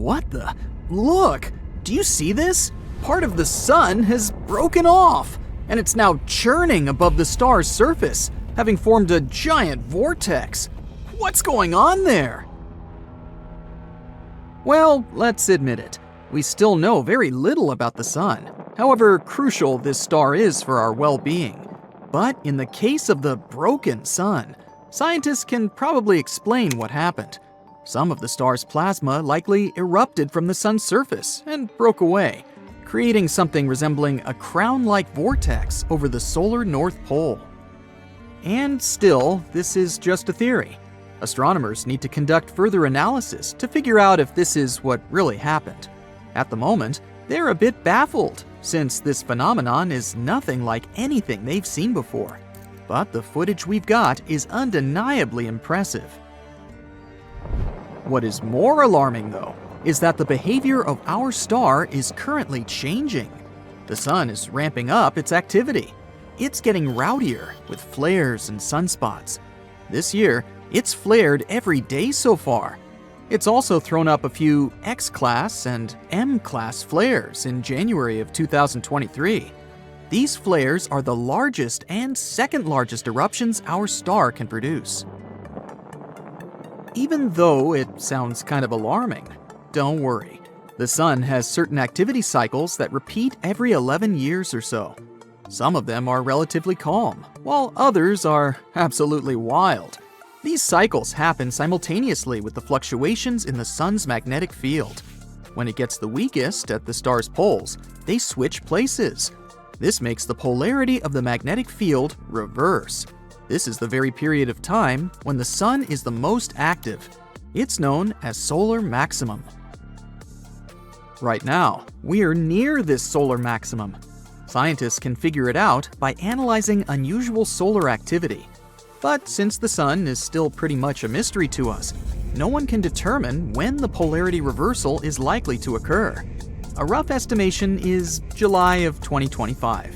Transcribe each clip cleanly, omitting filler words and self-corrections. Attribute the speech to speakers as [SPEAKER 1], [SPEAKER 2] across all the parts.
[SPEAKER 1] What the? Look! Do you see this? Part of the sun has broken off, and it's now churning above the star's surface, having formed a giant vortex. What's going on there? Well, let's admit it. We still know very little about the sun, however crucial this star is for our well-being. But in the case of the broken sun, scientists can probably explain what happened. Some of the star's plasma likely erupted from the sun's surface and broke away, creating something resembling a crown-like vortex over the solar North Pole. And still, this is just a theory. Astronomers need to conduct further analysis to figure out if this is what really happened. At the moment, they're a bit baffled, since this phenomenon is nothing like anything they've seen before. But the footage we've got is undeniably impressive. What is more alarming, though, is that the behavior of our star is currently changing. The sun is ramping up its activity. It's getting rowdier with flares and sunspots. This year, it's flared every day so far. It's also thrown up a few X-class and M-class flares in January of 2023. These flares are the largest and second largest eruptions our star can produce. Even though it sounds kind of alarming, don't worry. The sun has certain activity cycles that repeat every 11 years or so. Some of them are relatively calm, while others are absolutely wild. These cycles happen simultaneously with the fluctuations in the sun's magnetic field. When it gets the weakest at the star's poles, they switch places. This makes the polarity of the magnetic field reverse. This is the very period of time when the sun is the most active. It's known as solar maximum. Right now, we are near this solar maximum. Scientists can figure it out by analyzing unusual solar activity. But since the sun is still pretty much a mystery to us, no one can determine when the polarity reversal is likely to occur. A rough estimation is July of 2025.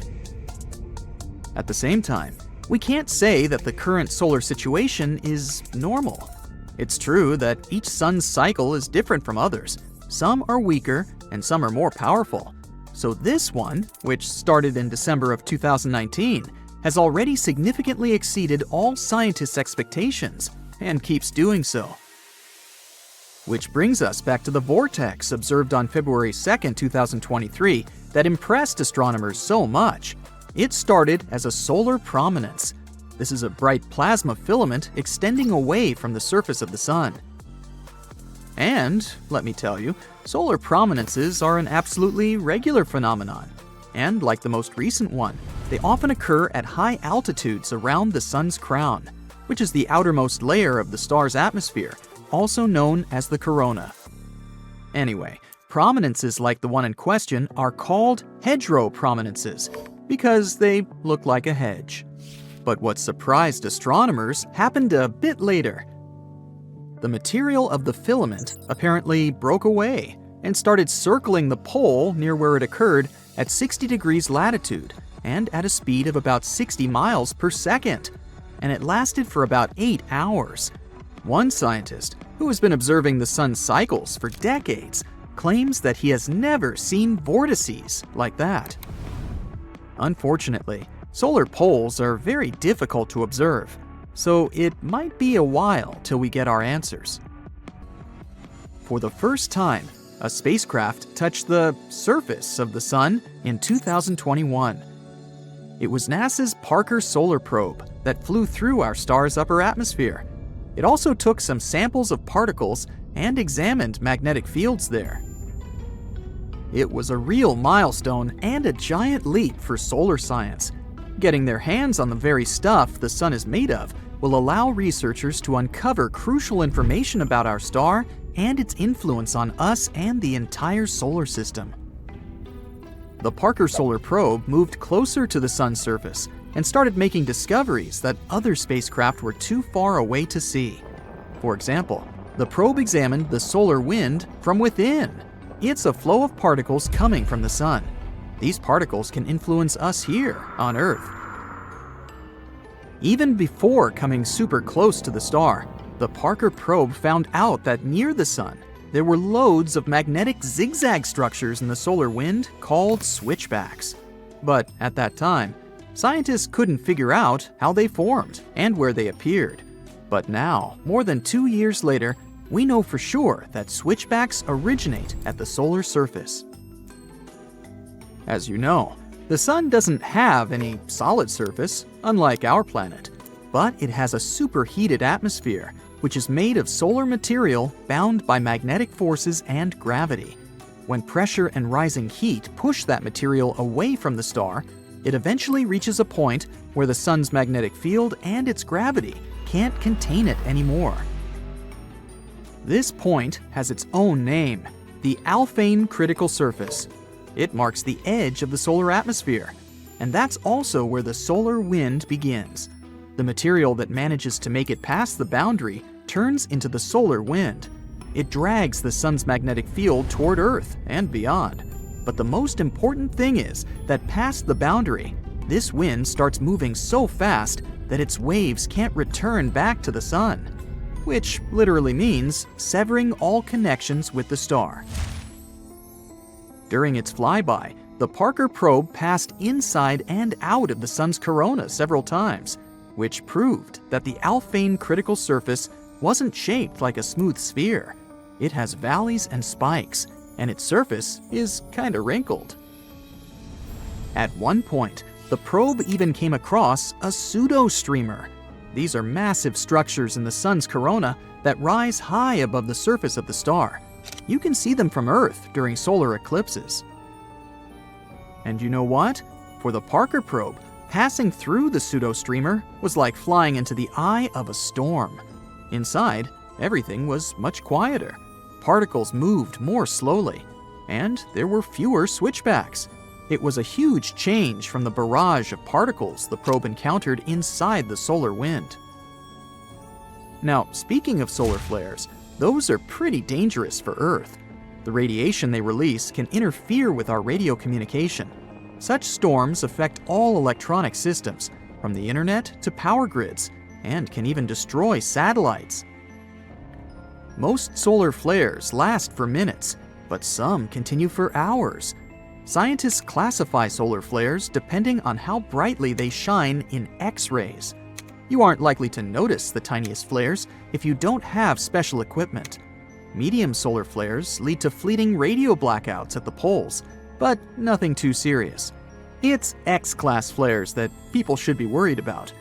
[SPEAKER 1] At the same time, we can't say that the current solar situation is normal. It's true that each sun's cycle is different from others. Some are weaker and some are more powerful. So this one, which started in December of 2019, has already significantly exceeded all scientists' expectations and keeps doing so. Which brings us back to the vortex observed on February 2nd, 2023 that impressed astronomers so much. It started as a solar prominence. This is a bright plasma filament extending away from the surface of the sun. And, let me tell you, solar prominences are an absolutely regular phenomenon. And like the most recent one, they often occur at high altitudes around the sun's crown, which is the outermost layer of the star's atmosphere, also known as the corona. Anyway, prominences like the one in question are called hedgerow prominences because they look like a hedge. But what surprised astronomers happened a bit later. The material of the filament apparently broke away and started circling the pole near where it occurred at 60 degrees latitude and at a speed of about 60 miles per second. And it lasted for about 8 hours. One scientist, who has been observing the sun's cycles for decades, claims that he has never seen vortices like that. Unfortunately, solar poles are very difficult to observe, so it might be a while till we get our answers. For the first time, a spacecraft touched the surface of the sun in 2021. It was NASA's Parker Solar Probe that flew through our star's upper atmosphere. It also took some samples of particles and examined magnetic fields there. It was a real milestone and a giant leap for solar science. Getting their hands on the very stuff the sun is made of will allow researchers to uncover crucial information about our star and its influence on us and the entire solar system. The Parker Solar Probe moved closer to the sun's surface and started making discoveries that other spacecraft were too far away to see. For example, the probe examined the solar wind from within. It's a flow of particles coming from the sun. These particles can influence us here on Earth. Even before coming super close to the star, the Parker probe found out that near the sun, there were loads of magnetic zigzag structures in the solar wind called switchbacks. But at that time, scientists couldn't figure out how they formed and where they appeared. But now, more than 2 years later, we know for sure that switchbacks originate at the solar surface. As you know, the Sun doesn't have any solid surface, unlike our planet, but it has a superheated atmosphere, which is made of solar material bound by magnetic forces and gravity. When pressure and rising heat push that material away from the star, it eventually reaches a point where the Sun's magnetic field and its gravity can't contain it anymore. This point has its own name, the Alphane critical surface. It marks the edge of the solar atmosphere, and that's also where the solar wind begins. The material that manages to make it past the boundary turns into the solar wind. It drags the Sun's magnetic field toward Earth and beyond. But the most important thing is that past the boundary, this wind starts moving so fast that its waves can't return back to the Sun, which literally means severing all connections with the star. During its flyby, the Parker probe passed inside and out of the Sun's corona several times, which proved that the Alphane critical surface wasn't shaped like a smooth sphere. It has valleys and spikes, and its surface is kinda wrinkled. At one point, the probe even came across a pseudo-streamer. These are massive structures in the Sun's corona that rise high above the surface of the star. You can see them from Earth during solar eclipses. And you know what? For the Parker probe, passing through the pseudo-streamer was like flying into the eye of a storm. Inside, everything was much quieter. Particles moved more slowly, and there were fewer switchbacks. It was a huge change from the barrage of particles the probe encountered inside the solar wind. Now, speaking of solar flares, those are pretty dangerous for Earth. The radiation they release can interfere with our radio communication. Such storms affect all electronic systems, from the internet to power grids, and can even destroy satellites. Most solar flares last for minutes, but some continue for hours. Scientists classify solar flares depending on how brightly they shine in X-rays. You aren't likely to notice the tiniest flares if you don't have special equipment. Medium solar flares lead to fleeting radio blackouts at the poles, but nothing too serious. It's X-class flares that people should be worried about.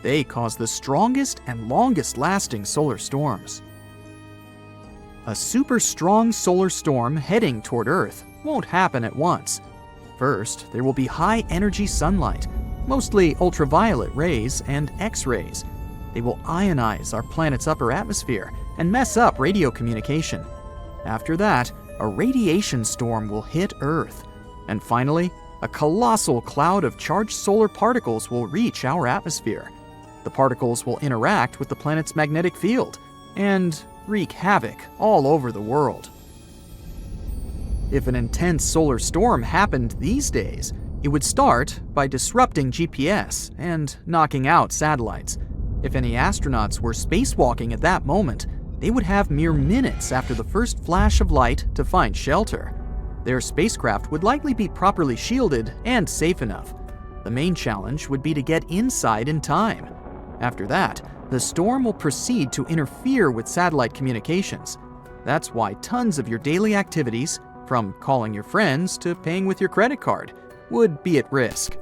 [SPEAKER 1] They cause the strongest and longest-lasting solar storms. A super strong solar storm heading toward Earth won't happen at once. First, there will be high-energy sunlight, mostly ultraviolet rays and X-rays. They will ionize our planet's upper atmosphere and mess up radio communication. After that, a radiation storm will hit Earth. And finally, a colossal cloud of charged solar particles will reach our atmosphere. The particles will interact with the planet's magnetic field and wreak havoc all over the world. If an intense solar storm happened these days, it would start by disrupting GPS and knocking out satellites. If any astronauts were spacewalking at that moment, they would have mere minutes after the first flash of light to find shelter. Their spacecraft would likely be properly shielded and safe enough. The main challenge would be to get inside in time. After that, the storm will proceed to interfere with satellite communications. That's why tons of your daily activities, from calling your friends to paying with your credit card, would be at risk.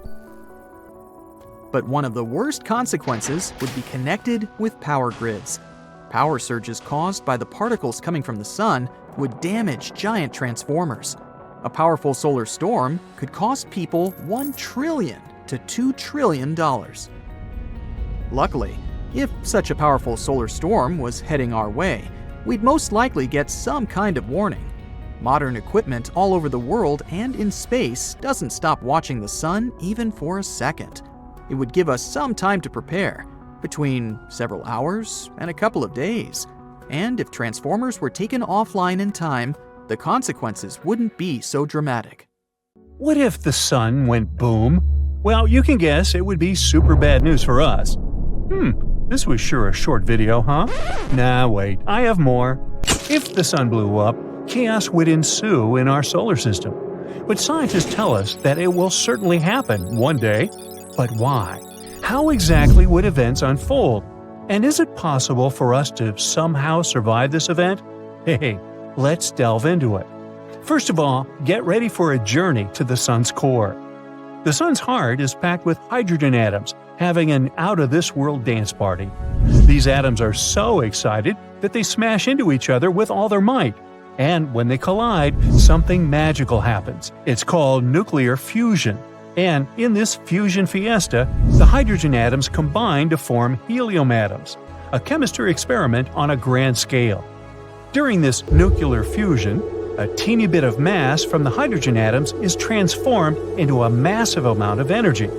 [SPEAKER 1] But one of the worst consequences would be connected with power grids. Power surges caused by the particles coming from the Sun would damage giant transformers. A powerful solar storm could cost people $1 trillion to $2 trillion. Luckily, if such a powerful solar storm was heading our way, we'd most likely get some kind of warning. Modern equipment all over the world and in space doesn't stop watching the Sun even for a second. It would give us some time to prepare, between several hours and a couple of days. And if transformers were taken offline in time, the consequences wouldn't be so dramatic.
[SPEAKER 2] What if the Sun went boom? Well, you can guess it would be super bad news for us. This was sure a short video, huh? Nah, wait, I have more. If the sun blew up, chaos would ensue in our solar system. But scientists tell us that it will certainly happen one day. But why? How exactly would events unfold? And is it possible for us to somehow survive this event? Hey, let's delve into it. First of all, get ready for a journey to the sun's core. The sun's heart is packed with hydrogen atoms, having an out-of-this-world dance party. These atoms are so excited that they smash into each other with all their might. And when they collide, something magical happens. It's called nuclear fusion. And in this fusion fiesta, the hydrogen atoms combine to form helium atoms, a chemistry experiment on a grand scale. During this nuclear fusion, a teeny bit of mass from the hydrogen atoms is transformed into a massive amount of energy.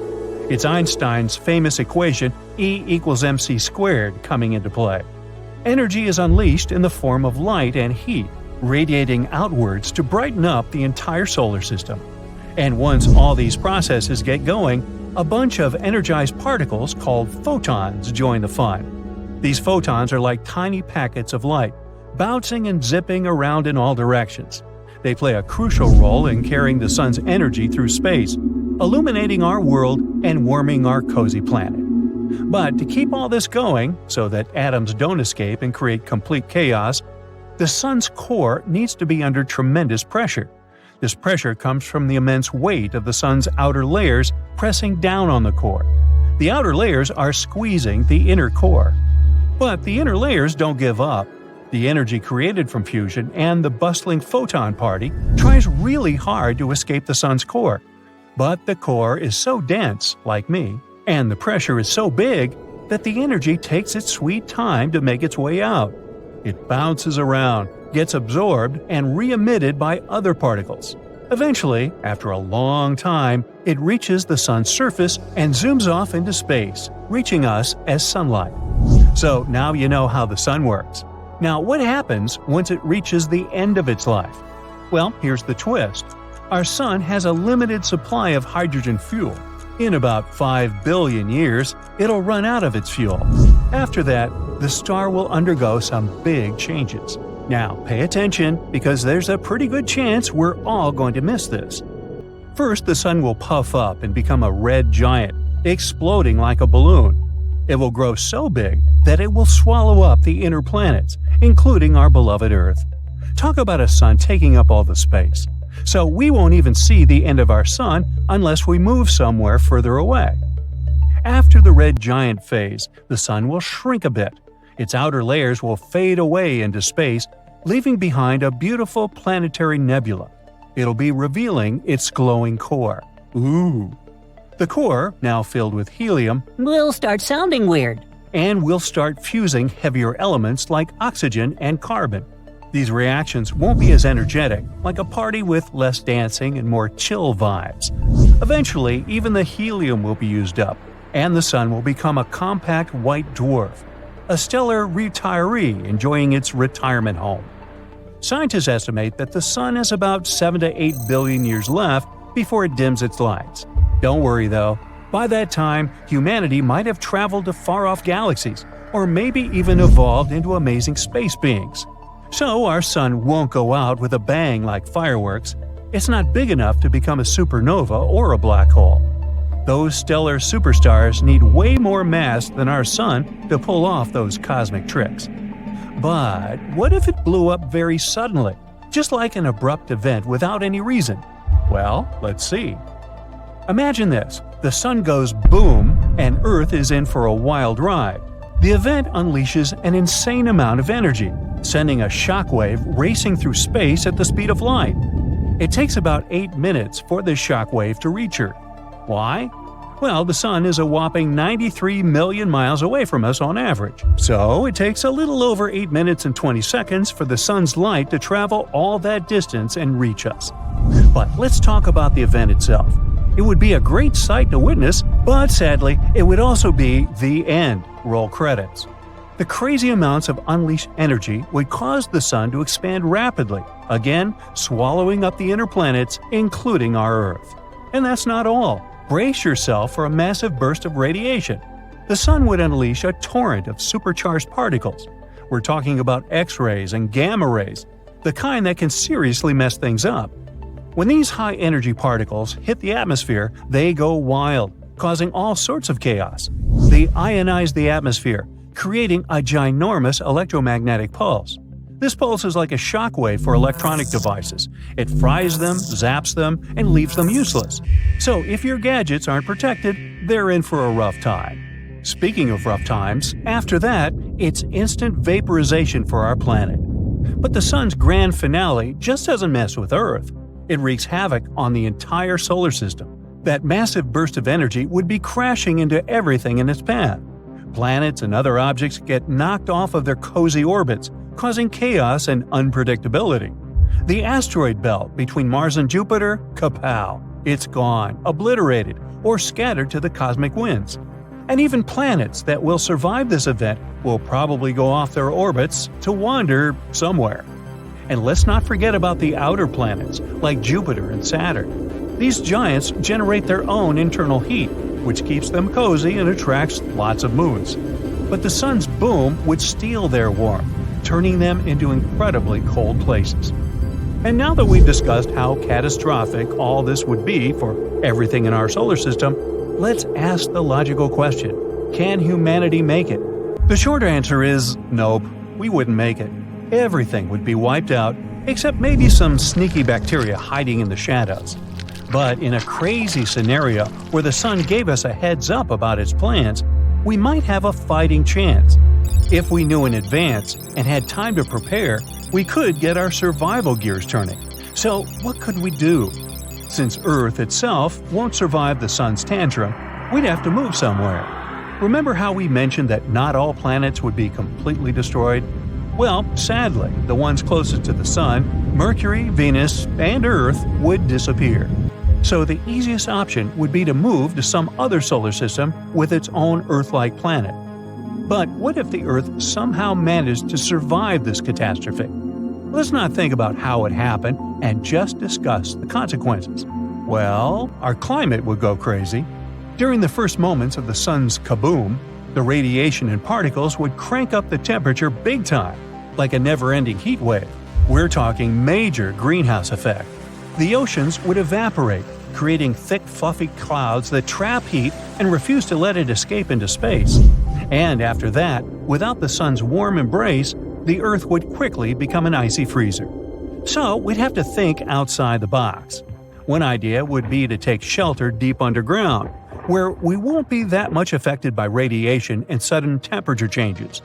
[SPEAKER 2] It's Einstein's famous equation E equals mc squared coming into play. Energy is unleashed in the form of light and heat, radiating outwards to brighten up the entire solar system. And once all these processes get going, a bunch of energized particles called photons join the fun. These photons are like tiny packets of light, bouncing and zipping around in all directions. They play a crucial role in carrying the sun's energy through space, illuminating our world and warming our cozy planet. But to keep all this going, so that atoms don't escape and create complete chaos, the sun's core needs to be under tremendous pressure. This pressure comes from the immense weight of the sun's outer layers pressing down on the core. The outer layers are squeezing the inner core. But the inner layers don't give up. The energy created from fusion and the bustling photon party tries really hard to escape the sun's core. But the core is so dense, like me, and the pressure is so big that the energy takes its sweet time to make its way out. It bounces around, gets absorbed, and re-emitted by other particles. Eventually, after a long time, it reaches the sun's surface and zooms off into space, reaching us as sunlight. So now you know how the sun works. Now, what happens once it reaches the end of its life? Well, here's the twist. Our sun has a limited supply of hydrogen fuel. In about 5 billion years, it'll run out of its fuel. After that, the star will undergo some big changes. Now, pay attention, because there's a pretty good chance we're all going to miss this. First, the sun will puff up and become a red giant, exploding like a balloon. It will grow so big that it will swallow up the inner planets, including our beloved Earth. Talk about a sun taking up all the space. So we won't even see the end of our sun unless we move somewhere further away. After the red giant phase, the sun will shrink a bit. Its outer layers will fade away into space, leaving behind a beautiful planetary nebula. It'll be revealing its glowing core. Ooh! The core, now filled with helium,
[SPEAKER 3] will start sounding weird.
[SPEAKER 2] And will start fusing heavier elements like oxygen and carbon. These reactions won't be as energetic, like a party with less dancing and more chill vibes. Eventually, even the helium will be used up, and the sun will become a compact white dwarf, a stellar retiree enjoying its retirement home. Scientists estimate that the sun has about 7 to 8 billion years left before it dims its lights. Don't worry though, by that time, humanity might have traveled to far-off galaxies, or maybe even evolved into amazing space beings. So our sun won't go out with a bang like fireworks. It's not big enough to become a supernova or a black hole. Those stellar superstars need way more mass than our sun to pull off those cosmic tricks. But what if it blew up very suddenly, just like an abrupt event without any reason? Well, let's see. Imagine this. The sun goes boom, and Earth is in for a wild ride. The event unleashes an insane amount of energy, sending a shockwave racing through space at the speed of light. It takes about 8 minutes for this shockwave to reach Earth. Why? Well, the sun is a whopping 93 million miles away from us on average. So it takes a little over 8 minutes and 20 seconds for the sun's light to travel all that distance and reach us. But let's talk about the event itself. It would be a great sight to witness, but sadly, it would also be the end. Roll credits. The crazy amounts of unleashed energy would cause the sun to expand rapidly, again swallowing up the inner planets, including our Earth. And that's not all. Brace yourself for a massive burst of radiation. The sun would unleash a torrent of supercharged particles. We're talking about X-rays and gamma rays, the kind that can seriously mess things up. When these high-energy particles hit the atmosphere, they go wild, causing all sorts of chaos. They ionize the atmosphere, creating a ginormous electromagnetic pulse. This pulse is like a shockwave for electronic devices. It fries them, zaps them, and leaves them useless. So if your gadgets aren't protected, they're in for a rough time. Speaking of rough times, after that, it's instant vaporization for our planet. But the sun's grand finale just doesn't mess with Earth. It wreaks havoc on the entire solar system. That massive burst of energy would be crashing into everything in its path. Planets and other objects get knocked off of their cozy orbits, causing chaos and unpredictability. The asteroid belt between Mars and Jupiter, kapow! It's gone, obliterated, or scattered to the cosmic winds. And even planets that will survive this event will probably go off their orbits to wander somewhere. And let's not forget about the outer planets, like Jupiter and Saturn. These giants generate their own internal heat, which keeps them cozy and attracts lots of moons. But the sun's boom would steal their warmth, turning them into incredibly cold places. And now that we've discussed how catastrophic all this would be for everything in our solar system, let's ask the logical question: can humanity make it? The short answer is nope, we wouldn't make it. Everything would be wiped out, except maybe some sneaky bacteria hiding in the shadows. But in a crazy scenario where the sun gave us a heads up about its plans, we might have a fighting chance. If we knew in advance and had time to prepare, we could get our survival gears turning. So what could we do? Since Earth itself won't survive the sun's tantrum, we'd have to move somewhere. Remember how we mentioned that not all planets would be completely destroyed? Well, sadly, the ones closest to the sun, Mercury, Venus, and Earth, would disappear. So the easiest option would be to move to some other solar system with its own Earth-like planet. But what if the Earth somehow managed to survive this catastrophe? Let's not think about how it happened and just discuss the consequences. Well, our climate would go crazy. During the first moments of the sun's kaboom, the radiation and particles would crank up the temperature big time, like a never-ending heat wave. We're talking major greenhouse effect. The oceans would evaporate, creating thick, fluffy clouds that trap heat and refuse to let it escape into space. And after that, without the sun's warm embrace, the Earth would quickly become an icy freezer. So we'd have to think outside the box. One idea would be to take shelter deep underground, where we won't be that much affected by radiation and sudden temperature changes.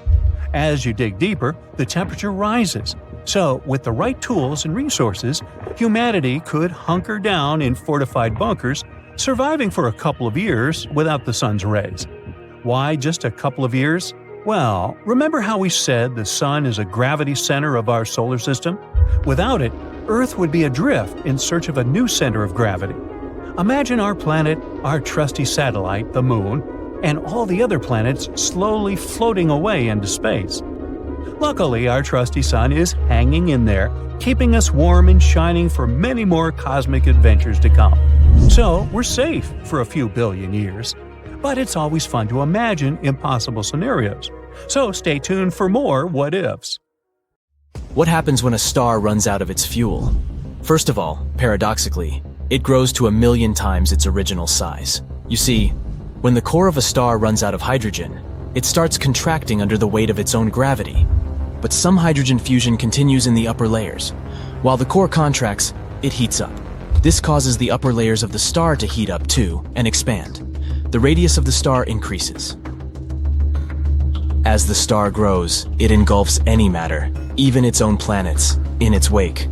[SPEAKER 2] As you dig deeper, the temperature rises. So, with the right tools and resources, humanity could hunker down in fortified bunkers, surviving for a couple of years without the sun's rays. Why just a couple of years? Well, remember how we said the sun is a gravity center of our solar system? Without it, Earth would be adrift in search of a new center of gravity. Imagine our planet, our trusty satellite, the Moon, and all the other planets slowly floating away into space. Luckily, our trusty sun is hanging in there, keeping us warm and shining for many more cosmic adventures to come. So, we're safe for a few billion years. But it's always fun to imagine impossible scenarios. So stay tuned for more what-ifs.
[SPEAKER 4] What happens when a star runs out of its fuel? First of all, paradoxically, it grows to 1,000,000 times its original size. You see, when the core of a star runs out of hydrogen, it starts contracting under the weight of its own gravity. But some hydrogen fusion continues in the upper layers. While the core contracts, it heats up. This causes the upper layers of the star to heat up too and expand. The radius of the star increases. As the star grows, it engulfs any matter, even its own planets, in its wake.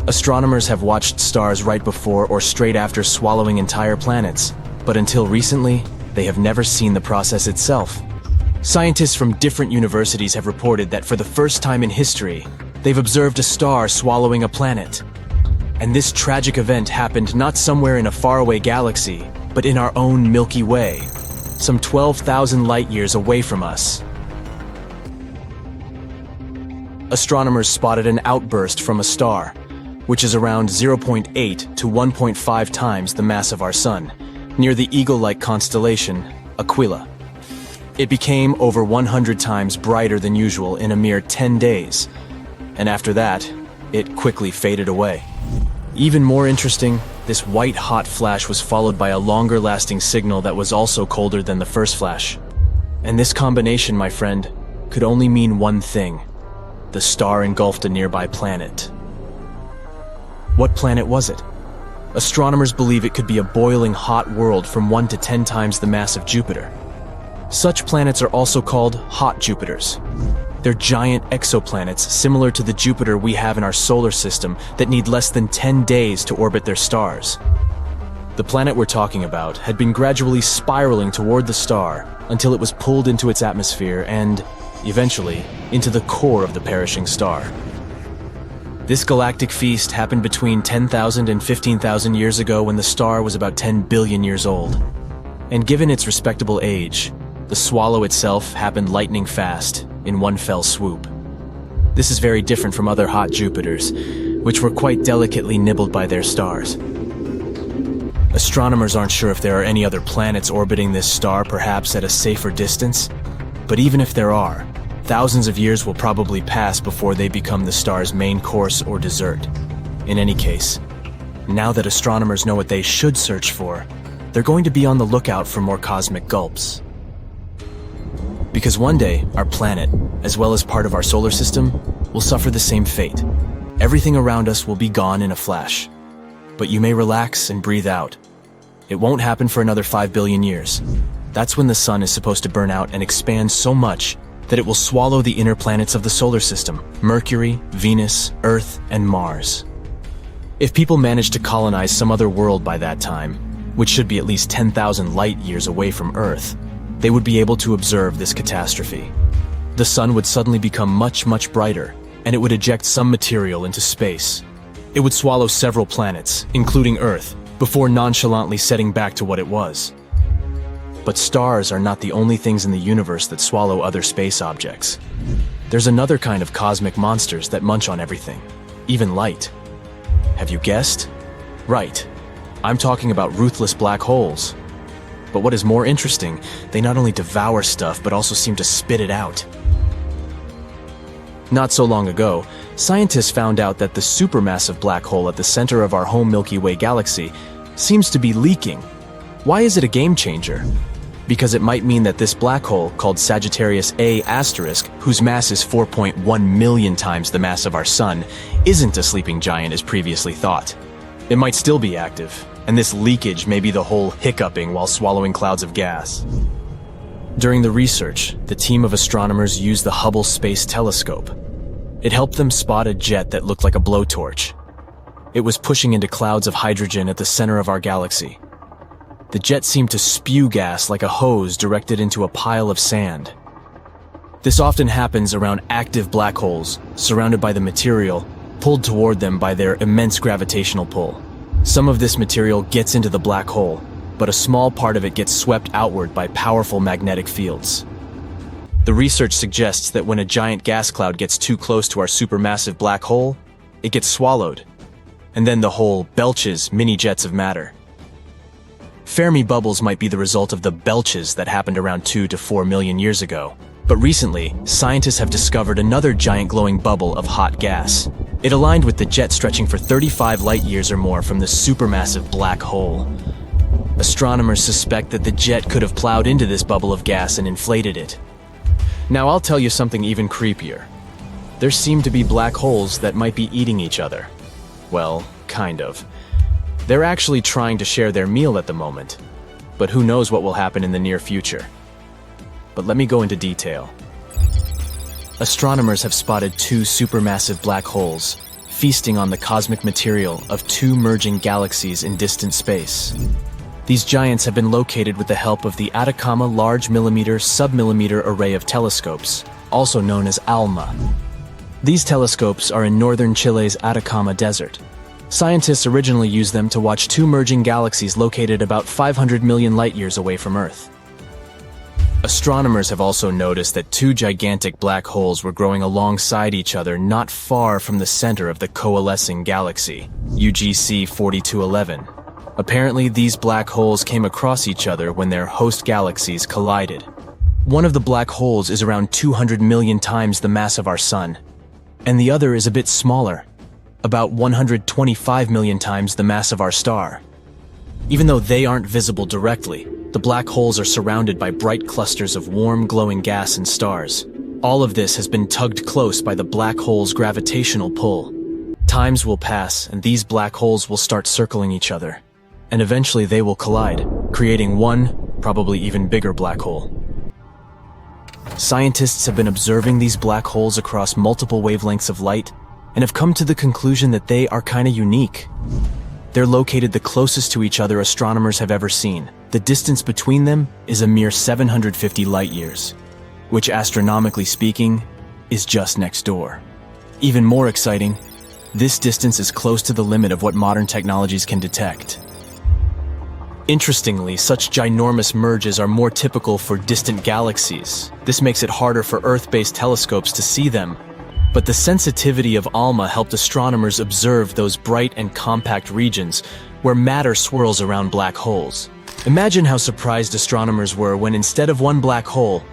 [SPEAKER 4] Astronomers have watched stars right before or straight after swallowing entire planets, but until recently, they have never seen the process itself. Scientists from different universities have reported that for the first time in history, they've observed a star swallowing a planet. And this tragic event happened not somewhere in a faraway galaxy, but in our own Milky Way, some 12,000 light-years away from us. Astronomers spotted an outburst from a star, which is around 0.8 to 1.5 times the mass of our Sun, near the eagle-like constellation Aquila. It became over 100 times brighter than usual in a mere 10 days. And after that, it quickly faded away. Even more interesting, this white-hot flash was followed by a longer-lasting signal that was also colder than the first flash. And this combination, my friend, could only mean one thing. The star engulfed a nearby planet. What planet was it? Astronomers believe it could be a boiling hot world from 1 to 10 times the mass of Jupiter. Such planets are also called hot Jupiters. They're giant exoplanets similar to the Jupiter we have in our solar system that need less than 10 days to orbit their stars. The planet we're talking about had been gradually spiraling toward the star until it was pulled into its atmosphere and, eventually, into the core of the perishing star. This galactic feast happened between 10,000 and 15,000 years ago when the star was about 10 billion years old. And given its respectable age, the swallow itself happened lightning fast, in one fell swoop. This is very different from other hot Jupiters, which were quite delicately nibbled by their stars. Astronomers aren't sure if there are any other planets orbiting this star, perhaps at a safer distance, but even if there are, thousands of years will probably pass before they become the star's main course or dessert. In any case, now that astronomers know what they should search for, they're going to be on the lookout for more cosmic gulps. Because one day, our planet, as well as part of our solar system, will suffer the same fate. Everything around us will be gone in a flash. But you may relax and breathe out. It won't happen for another 5 billion years. That's when the sun is supposed to burn out and expand so much that it will swallow the inner planets of the solar system: Mercury, Venus, Earth, and Mars. If people manage to colonize some other world by that time, which should be at least 10,000 light years away from Earth, they would be able to observe this catastrophe. The sun would suddenly become much, much brighter, and it would eject some material into space. It would swallow several planets, including Earth, before nonchalantly setting back to what it was. But stars are not the only things in the universe that swallow other space objects. There's another kind of cosmic monsters that munch on everything, even light. Have you guessed? Right. I'm talking about ruthless black holes. But what is more interesting, they not only devour stuff, but also seem to spit it out. Not so long ago, scientists found out that the supermassive black hole at the center of our home Milky Way galaxy seems to be leaking. Why is it a game changer? Because it might mean that this black hole, called Sagittarius A*, whose mass is 4.1 million times the mass of our Sun, isn't a sleeping giant as previously thought. It might still be active, and this leakage may be the whole hiccuping while swallowing clouds of gas. During the research, the team of astronomers used the Hubble Space Telescope. It helped them spot a jet that looked like a blowtorch. It was pushing into clouds of hydrogen at the center of our galaxy. The jet seemed to spew gas like a hose directed into a pile of sand. This often happens around active black holes, surrounded by the material, pulled toward them by their immense gravitational pull. Some of this material gets into the black hole, but a small part of it gets swept outward by powerful magnetic fields. The research suggests that when a giant gas cloud gets too close to our supermassive black hole, it gets swallowed, and then the hole belches mini jets of matter. Fermi bubbles might be the result of the belches that happened around 2 to 4 million years ago. But recently, scientists have discovered another giant glowing bubble of hot gas. It aligned with the jet stretching for 35 light years or more from the supermassive black hole. Astronomers suspect that the jet could have plowed into this bubble of gas and inflated it. Now I'll tell you something even creepier. There seem to be black holes that might be eating each other. Well, kind of. They're actually trying to share their meal at the moment, but who knows what will happen in the near future. But let me go into detail. Astronomers have spotted 2 supermassive black holes, feasting on the cosmic material of 2 merging galaxies in distant space. These giants have been located with the help of the Atacama Large Millimeter Submillimeter Array of Telescopes, also known as ALMA. These telescopes are in northern Chile's Atacama Desert. Scientists originally used them to watch 2 merging galaxies located about 500 million light-years away from Earth. Astronomers have also noticed that 2 gigantic black holes were growing alongside each other not far from the center of the coalescing galaxy, UGC 4211. Apparently, these black holes came across each other when their host galaxies collided. One of the black holes is around 200 million times the mass of our Sun, and the other is a bit smaller, about 125 million times the mass of our star. Even though they aren't visible directly, the black holes are surrounded by bright clusters of warm, glowing gas and stars. All of this has been tugged close by the black hole's gravitational pull. Times will pass, and these black holes will start circling each other, and eventually they will collide, creating one, probably even bigger black hole. Scientists have been observing these black holes across multiple wavelengths of light and have come to the conclusion that they are kinda unique. They're located the closest to each other astronomers have ever seen. The distance between them is a mere 750 light years, which astronomically speaking, is just next door. Even more exciting, this distance is close to the limit of what modern technologies can detect. Interestingly, such ginormous merges are more typical for distant galaxies. This makes it harder for Earth-based telescopes to see them. But the sensitivity of ALMA helped astronomers observe those bright and compact regions where matter swirls around black holes. Imagine how surprised astronomers were when instead of one black hole,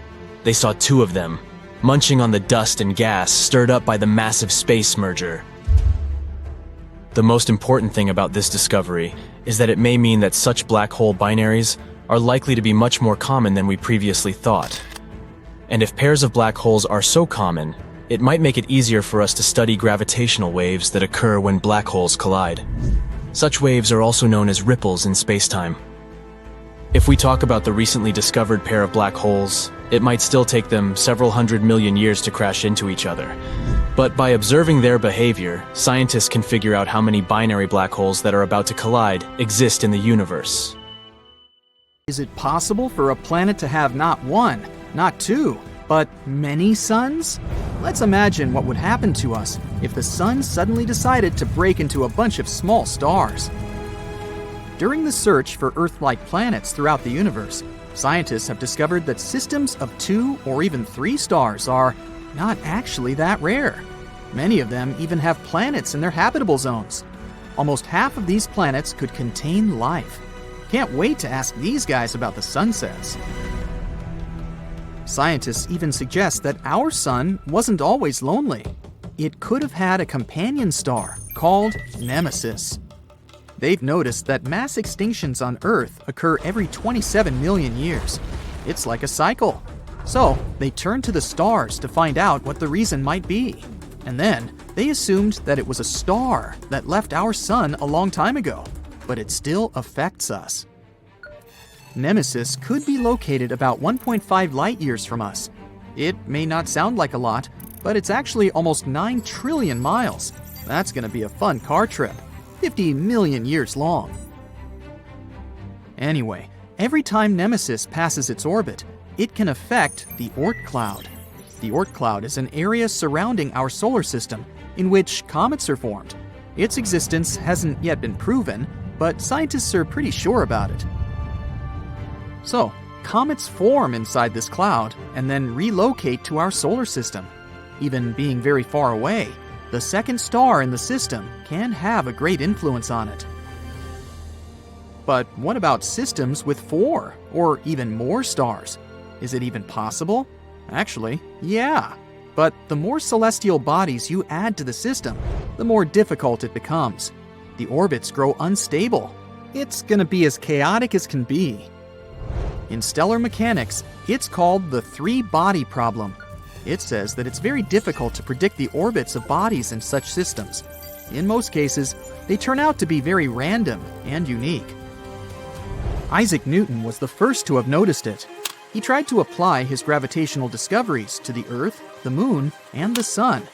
[SPEAKER 4] they saw two of them, munching on the dust and gas stirred up by the massive space merger. The most important thing about this discovery is that it may mean that such black hole binaries are likely to be much more common than we previously thought. And if pairs of black holes are so common, it might make it easier for us to study gravitational waves that occur when black holes collide. Such waves are also known as ripples in spacetime. If we talk about the recently discovered pair of black holes, it might still take them several 100 million years to crash into each other. But by observing their behavior, scientists can figure out how many binary black holes that are about to collide exist in the universe.
[SPEAKER 1] Is it possible for a planet to have not one, not two, but many suns? Let's imagine what would happen to us if the sun suddenly decided to break into a bunch of small stars. During the search for Earth-like planets throughout the universe, scientists have discovered that systems of 2 or even 3 stars are not actually that rare. Many of them even have planets in their habitable zones. Almost half of these planets could contain life. Can't wait to ask these guys about the sunsets. Scientists even suggest that our sun wasn't always lonely. It could have had a companion star called Nemesis. They've noticed that mass extinctions on Earth occur every 27 million years. It's like a cycle. So, they turned to the stars to find out what the reason might be. And then, they assumed that it was a star that left our sun a long time ago, but it still affects us. Nemesis could be located about 1.5 light years from us. It may not sound like a lot, but it's actually almost 9 trillion miles. That's gonna be a fun car trip, 50 million years long. Anyway, every time Nemesis passes its orbit, it can affect the Oort cloud. The Oort cloud is an area surrounding our solar system in which comets are formed. Its existence hasn't yet been proven, but scientists are pretty sure about it. So, comets form inside this cloud and then relocate to our solar system. Even being very far away, the second star in the system can have a great influence on it. But what about systems with 4 or even more stars? Is it even possible? Actually, yeah. But the more celestial bodies you add to the system, the more difficult it becomes. The orbits grow unstable. It's gonna be as chaotic as can be. In stellar mechanics, it's called the three-body problem. It says that it's very difficult to predict the orbits of bodies in such systems. In most cases, they turn out to be very random and unique. Isaac Newton was the first to have noticed it. He tried to apply his gravitational discoveries to the Earth, the Moon, and the Sun.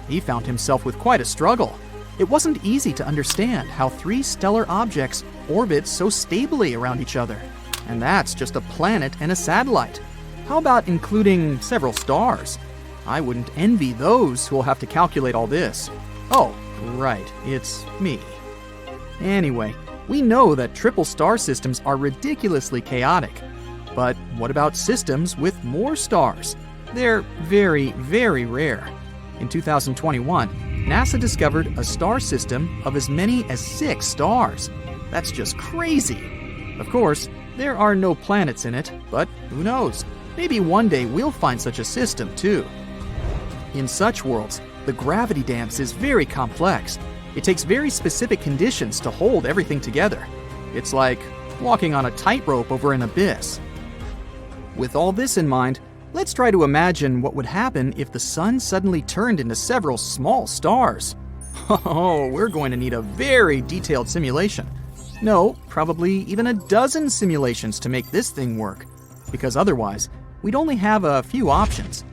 [SPEAKER 1] He found himself with quite a struggle. It wasn't easy to understand how 3 stellar objects orbit so stably around each other. And that's just a planet and a satellite. How about including several stars? I wouldn't envy those who will have to calculate all this. Oh, right, it's me. Anyway, we know that triple star systems are ridiculously chaotic. But what about systems with more stars? They're very, very rare. In 2021, NASA discovered a star system of as many as 6 stars. That's just crazy. Of course, there are no planets in it, but who knows? Maybe one day we'll find such a system too. In such worlds, the gravity dance is very complex. It takes very specific conditions to hold everything together. It's like walking on a tightrope over an abyss. With all this in mind, let's try to imagine what would happen if the sun suddenly turned into several small stars. Oh, we're going to need a very detailed simulation. No, probably even a dozen simulations to make this thing work, because otherwise, we'd only have a few options.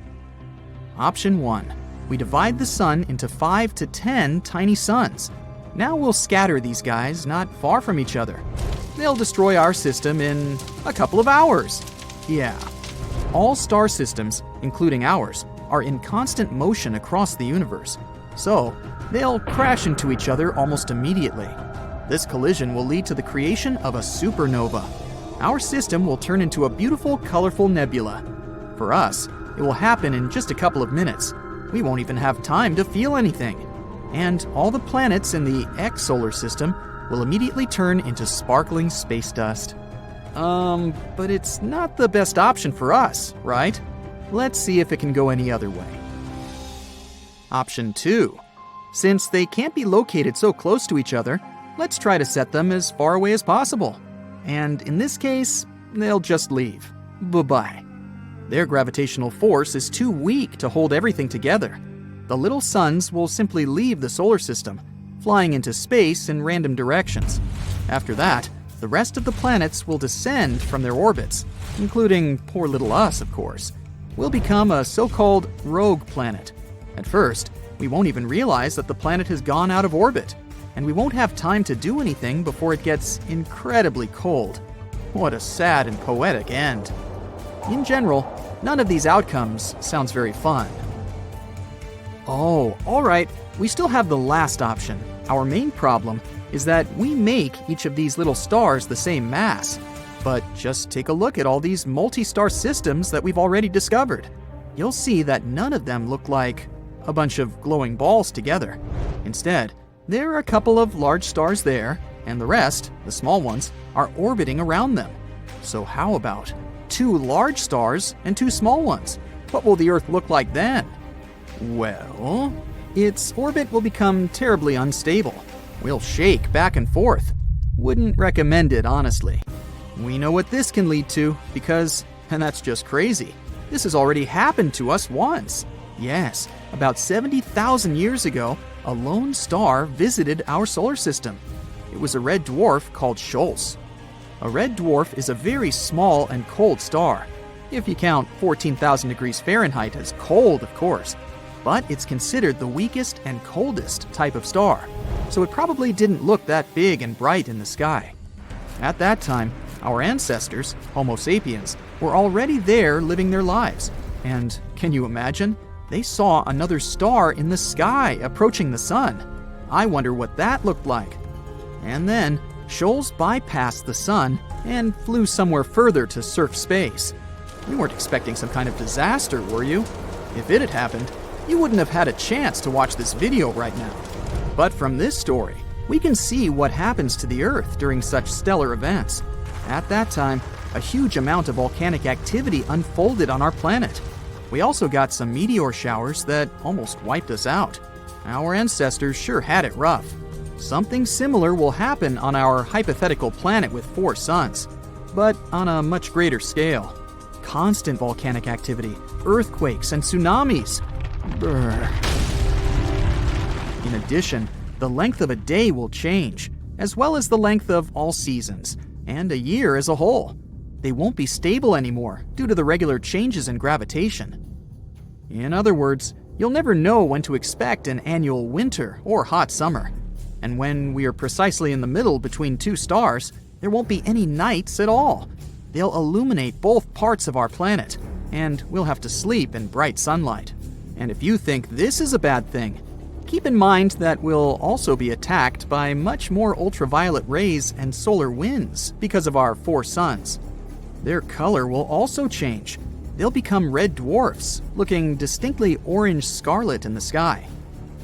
[SPEAKER 1] Option 1. We divide the sun into 5 to 10 tiny suns. Now we'll scatter these guys not far from each other. They'll destroy our system in a couple of hours. Yeah. All star systems, including ours, are in constant motion across the universe. So, they'll crash into each other almost immediately. This collision will lead to the creation of a supernova. Our system will turn into a beautiful, colorful nebula. For us, it will happen in just a couple of minutes. We won't even have time to feel anything. And all the planets in the X solar system will immediately turn into sparkling space dust. But it's not the best option for us, right? Let's see if it can go any other way. Option 2. Since they can't be located so close to each other, let's try to set them as far away as possible. And in this case, they'll just leave. Bye-bye. Their gravitational force is too weak to hold everything together. The little suns will simply leave the solar system, flying into space in random directions. After that, the rest of the planets will descend from their orbits, including poor little us, of course. We'll become a so-called rogue planet. At first, we won't even realize that the planet has gone out of orbit, and we won't have time to do anything before it gets incredibly cold. What a sad and poetic end. In general, none of these outcomes sounds very fun. Oh, alright, we still have the last option. Our main problem is that we make each of these little stars the same mass. But just take a look at all these multi-star systems that we've already discovered. You'll see that none of them look like a bunch of glowing balls together. Instead, there are a couple of large stars there, and the rest, the small ones, are orbiting around them. So how about 2 large stars and 2 small ones? What will the Earth look like then? Well, its orbit will become terribly unstable. We'll shake back and forth. Wouldn't recommend it, honestly. We know what this can lead to because, and that's just crazy, this has already happened to us once. Yes, about 70,000 years ago, a lone star visited our solar system. It was a red dwarf called Scholz. A red dwarf is a very small and cold star, if you count 14,000 degrees Fahrenheit as cold, of course. But it's considered the weakest and coldest type of star, so it probably didn't look that big and bright in the sky. At that time, our ancestors, Homo sapiens, were already there living their lives. And can you imagine? They saw another star in the sky approaching the sun. I wonder what that looked like. And then, Scholz bypassed the sun and flew somewhere further to surf space. You weren't expecting some kind of disaster, were you? If it had happened, you wouldn't have had a chance to watch this video right now. But from this story, we can see what happens to the Earth during such stellar events. At that time, a huge amount of volcanic activity unfolded on our planet. We also got some meteor showers that almost wiped us out. Our ancestors sure had it rough. Something similar will happen on our hypothetical planet with 4 suns, but on a much greater scale. Constant volcanic activity, earthquakes, and tsunamis. Brr. In addition, the length of a day will change, as well as the length of all seasons, and a year as a whole. They won't be stable anymore due to the regular changes in gravitation. In other words, you'll never know when to expect an annual winter or hot summer. And when we are precisely in the middle between 2 stars, there won't be any nights at all. They'll illuminate both parts of our planet, and we'll have to sleep in bright sunlight. And if you think this is a bad thing, keep in mind that we'll also be attacked by much more ultraviolet rays and solar winds because of our 4 suns. Their color will also change. They'll become red dwarfs, looking distinctly orange-scarlet in the sky.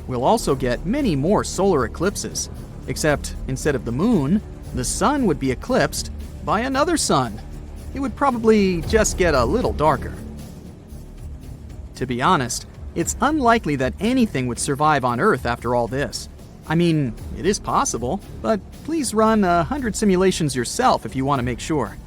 [SPEAKER 1] We'll also get many more solar eclipses, except instead of the moon, the sun would be eclipsed by another sun. it would probably just get a little darker. To be honest, it's unlikely that anything would survive on Earth after all this. I mean, it is possible, but please run 100 simulations yourself if you want to make sure.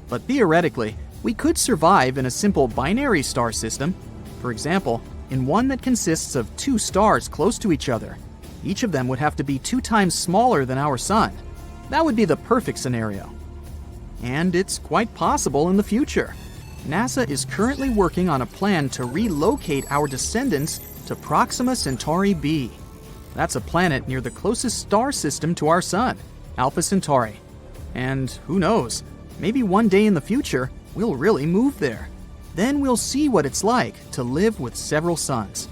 [SPEAKER 1] But theoretically, we could survive in a simple binary star system. For example, in one that consists of two stars close to each other. Each of them would have to be 2 times smaller than our Sun. That would be the perfect scenario. And it's quite possible in the future. NASA is currently working on a plan to relocate our descendants to Proxima Centauri b. That's a planet near the closest star system to our Sun, Alpha Centauri. And who knows, maybe one day in the future, we'll really move there. Then we'll see what it's like to live with several suns.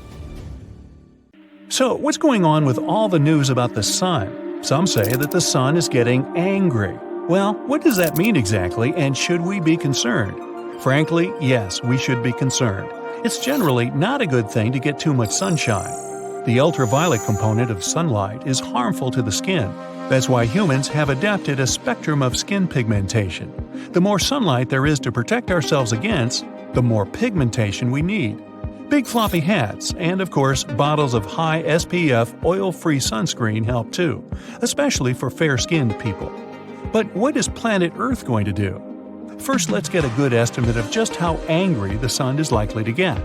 [SPEAKER 2] So, what's going on with all the news about the Sun? Some say that the Sun is getting angry. Well, what does that mean exactly, and should we be concerned? Frankly, yes, we should be concerned. It's generally not a good thing to get too much sunshine. The ultraviolet component of sunlight is harmful to the skin. That's why humans have adapted a spectrum of skin pigmentation. The more sunlight there is to protect ourselves against, the more pigmentation we need. Big floppy hats and, of course, bottles of high SPF oil-free sunscreen help too, especially for fair-skinned people. But what is planet Earth going to do? First, let's get a good estimate of just how angry the Sun is likely to get.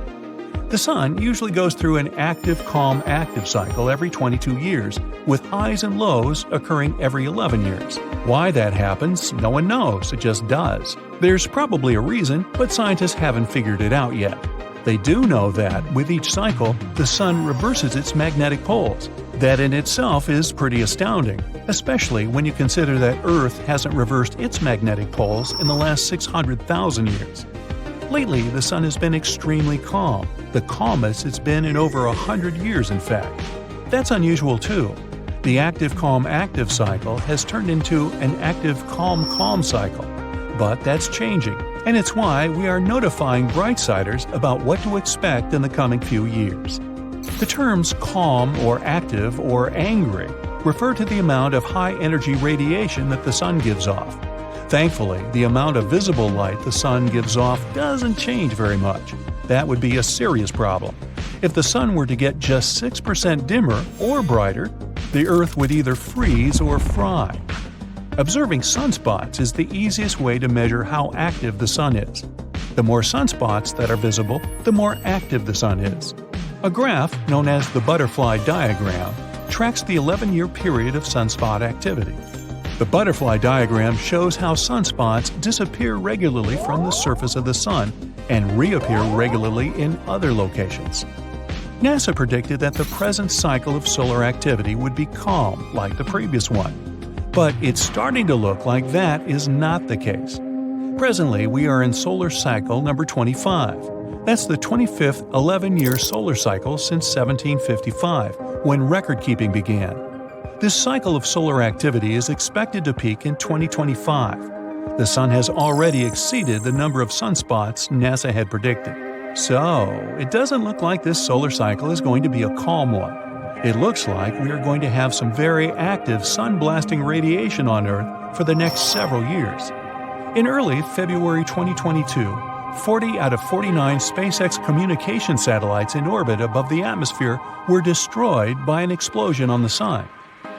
[SPEAKER 2] The Sun usually goes through an active-calm-active cycle every 22 years, with highs and lows occurring every 11 years. Why that happens, no one knows, it just does. There's probably a reason, but scientists haven't figured it out yet. They do know that, with each cycle, the Sun reverses its magnetic poles. That in itself is pretty astounding, especially when you consider that Earth hasn't reversed its magnetic poles in the last 600,000 years. Lately, the Sun has been extremely calm, the calmest it's been in over 100 years in fact. That's unusual too. The active-calm-active cycle has turned into an active-calm-calm cycle. But that's changing, and it's why we are notifying Brightsiders about what to expect in the coming few years. The terms calm or active or angry refer to the amount of high-energy radiation that the Sun gives off. Thankfully, the amount of visible light the Sun gives off doesn't change very much. That would be a serious problem. If the Sun were to get just 6% dimmer or brighter, the Earth would either freeze or fry. Observing sunspots is the easiest way to measure how active the Sun is. The more sunspots that are visible, the more active the Sun is. A graph, known as the butterfly diagram, tracks the 11-year period of sunspot activity. The butterfly diagram shows how sunspots disappear regularly from the surface of the Sun and reappear regularly in other locations. NASA predicted that the present cycle of solar activity would be calm, like the previous one. But it's starting to look like that is not the case. Presently, we are in solar cycle number 25. That's the 25th 11-year solar cycle since 1755, when record-keeping began. This cycle of solar activity is expected to peak in 2025. The Sun has already exceeded the number of sunspots NASA had predicted. So, it doesn't look like this solar cycle is going to be a calm one. It looks like we are going to have some very active sun-blasting radiation on Earth for the next several years. In early February 2022, 40 out of 49 SpaceX communication satellites in orbit above the atmosphere were destroyed by an explosion on the Sun.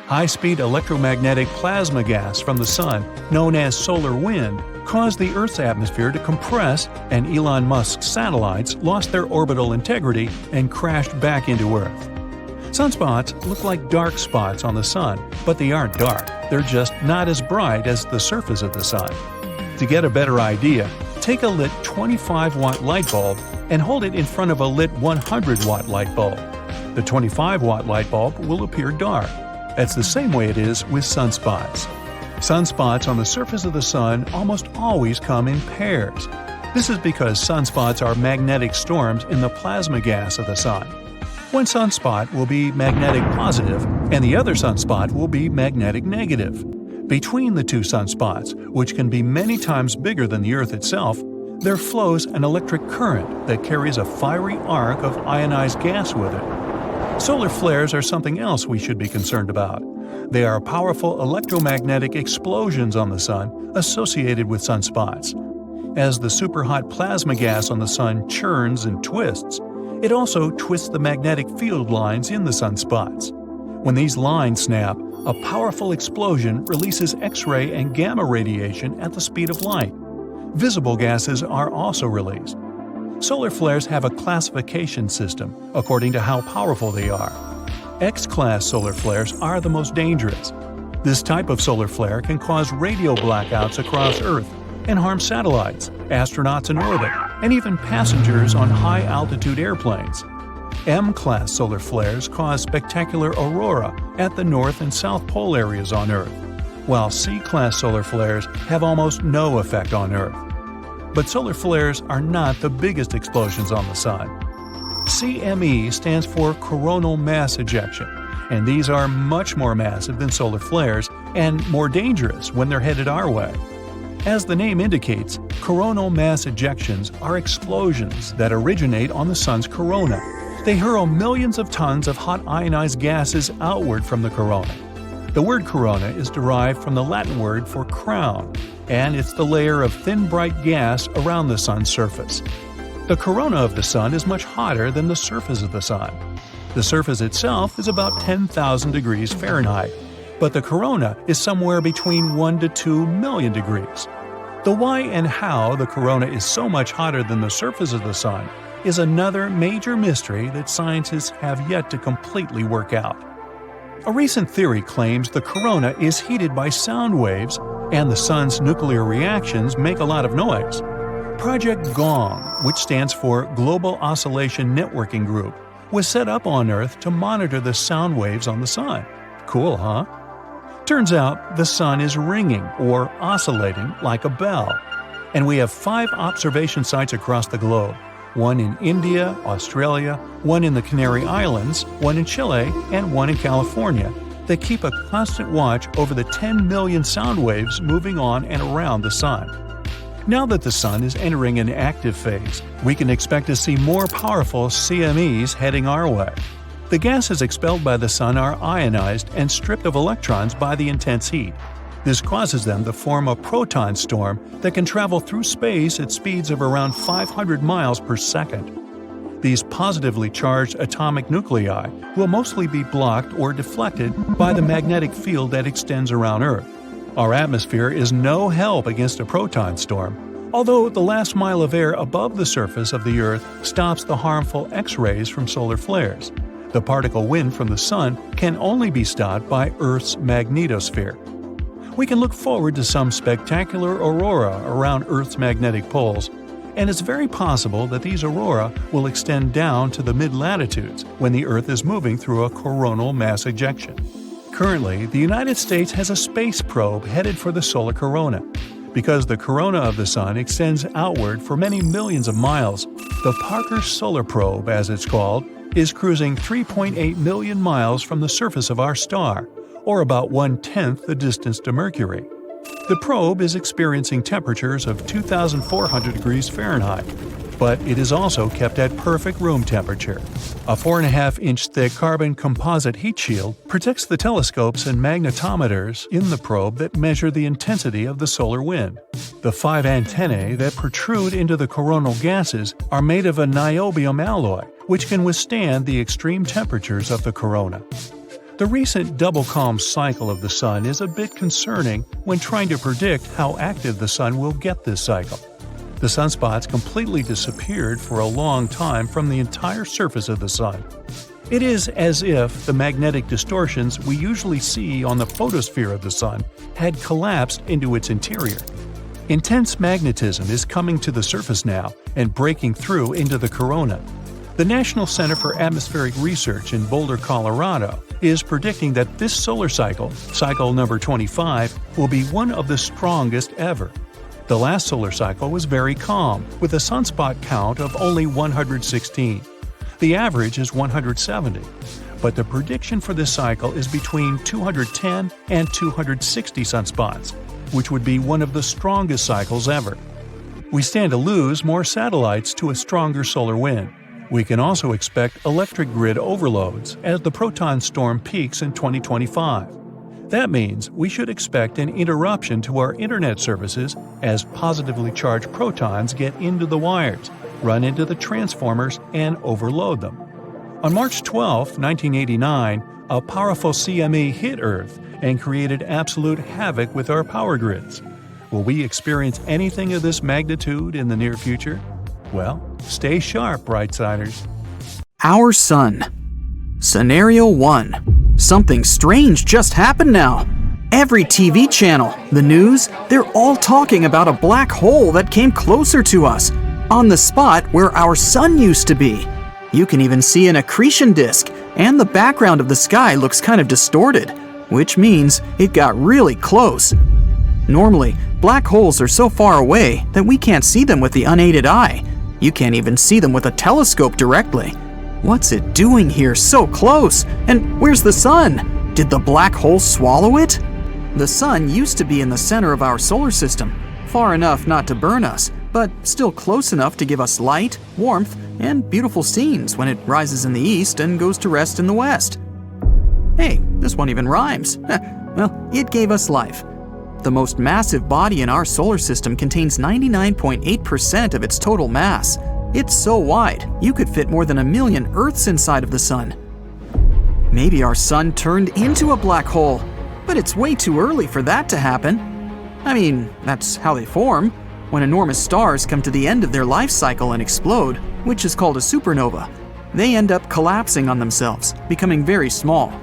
[SPEAKER 2] High-speed electromagnetic plasma gas from the Sun, known as solar wind, caused the Earth's atmosphere to compress, and Elon Musk's satellites lost their orbital integrity and crashed back into Earth. Sunspots look like dark spots on the Sun, but they aren't dark. They're just not as bright as the surface of the Sun. To get a better idea, take a lit 25-watt light bulb and hold it in front of a lit 100-watt light bulb. The 25-watt light bulb will appear dark. That's the same way it is with sunspots. Sunspots on the surface of the Sun almost always come in pairs. This is because sunspots are magnetic storms in the plasma gas of the Sun. One sunspot will be magnetic positive, and the other sunspot will be magnetic negative. Between the two sunspots, which can be many times bigger than the Earth itself, there flows an electric current that carries a fiery arc of ionized gas with it. Solar flares are something else we should be concerned about. They are powerful electromagnetic explosions on the Sun associated with sunspots. As the superhot plasma gas on the sun churns and twists, it also twists the magnetic field lines in the sunspots. When these lines snap, a powerful explosion releases X-ray and gamma radiation at the speed of light. Visible gases are also released. Solar flares have a classification system according to how powerful they are. X-class solar flares are the most dangerous. This type of solar flare can cause radio blackouts across Earth and harm satellites, astronauts in orbit, and even passengers on high-altitude airplanes. M-class solar flares cause spectacular aurora at the north and south pole areas on Earth, while C-class solar flares have almost no effect on Earth. But solar flares are not the biggest explosions on the Sun. CME stands for coronal mass ejection, and these are much more massive than solar flares and more dangerous when they're headed our way. As the name indicates, coronal mass ejections are explosions that originate on the Sun's corona. They hurl millions of tons of hot ionized gases outward from the corona. The word corona is derived from the Latin word for crown, and it's the layer of thin bright gas around the Sun's surface. The corona of the Sun is much hotter than the surface of the Sun. The surface itself is about 10,000 degrees Fahrenheit, but the corona is somewhere between 1 to 2 million degrees. The why and how the corona is so much hotter than the surface of the Sun is another major mystery that scientists have yet to completely work out. A recent theory claims the corona is heated by sound waves and the Sun's nuclear reactions make a lot of noise. Project GONG, which stands for Global Oscillation Networking Group, was set up on Earth to monitor the sound waves on the Sun. Cool, huh? Turns out the Sun is ringing or oscillating like a bell. And we have 5 observation sites across the globe, one in India, Australia, one in the Canary Islands, one in Chile, and one in California, that keep a constant watch over the 10 million sound waves moving on and around the Sun. Now that the Sun is entering an active phase, we can expect to see more powerful CMEs heading our way. The gases expelled by the Sun are ionized and stripped of electrons by the intense heat. This causes them to form a proton storm that can travel through space at speeds of around 500 miles per second. These positively charged atomic nuclei will mostly be blocked or deflected by the magnetic field that extends around Earth. Our atmosphere is no help against a proton storm, although the last mile of air above the surface of the Earth stops the harmful X-rays from solar flares. The particle wind from the Sun can only be stopped by Earth's magnetosphere. We can look forward to some spectacular aurora around Earth's magnetic poles, and it's very possible that these aurora will extend down to the mid-latitudes when the Earth is moving through a coronal mass ejection. Currently, the United States has a space probe headed for the solar corona. Because the corona of the Sun extends outward for many millions of miles, the Parker Solar Probe, as it's called, is cruising 3.8 million miles from the surface of our star, or about 1/10 the distance to Mercury. The probe is experiencing temperatures of 2,400 degrees Fahrenheit, but it is also kept at perfect room temperature. A 4.5-inch thick carbon composite heat shield protects the telescopes and magnetometers in the probe that measure the intensity of the solar wind. The 5 antennae that protrude into the coronal gases are made of a niobium alloy, which can withstand the extreme temperatures of the corona. The recent double calm cycle of the Sun is a bit concerning when trying to predict how active the Sun will get this cycle. The sunspots completely disappeared for a long time from the entire surface of the Sun. It is as if the magnetic distortions we usually see on the photosphere of the Sun had collapsed into its interior. Intense magnetism is coming to the surface now and breaking through into the corona. The National Center for Atmospheric Research in Boulder, Colorado, is predicting that this solar cycle, cycle number 25, will be one of the strongest ever. The last solar cycle was very calm, with a sunspot count of only 116. The average is 170. But the prediction for this cycle is between 210 and 260 sunspots, which would be one of the strongest cycles ever. We stand to lose more satellites to a stronger solar wind. We can also expect electric grid overloads as the proton storm peaks in 2025. That means we should expect an interruption to our internet services as positively charged protons get into the wires, run into the transformers, and overload them. On March 12, 1989, a powerful CME hit Earth and created absolute havoc with our power grids. Will we experience anything of this magnitude in the near future? Well, stay sharp, Brightsiders.
[SPEAKER 1] Our Sun. Scenario 1. Something strange just happened now. Every TV channel, the news, they're all talking about a black hole that came closer to us, on the spot where our Sun used to be. You can even see an accretion disk, and the background of the sky looks kind of distorted, which means it got really close. Normally, black holes are so far away that we can't see them with the unaided eye. You can't even see them with a telescope directly. What's it doing here so close? And where's the Sun? Did the black hole swallow it? The Sun used to be in the center of our solar system, far enough not to burn us, but still close enough to give us light, warmth, and beautiful scenes when it rises in the east and goes to rest in the west. Hey, this one even rhymes. Well, it gave us life. The most massive body in our solar system contains 99.8% of its total mass. It's so wide, you could fit more than 1 million Earths inside of the Sun. Maybe our Sun turned into a black hole, but it's way too early for that to happen. I mean, that's how they form, when enormous stars come to the end of their life cycle and explode, which is called a supernova. They end up collapsing on themselves, becoming very small.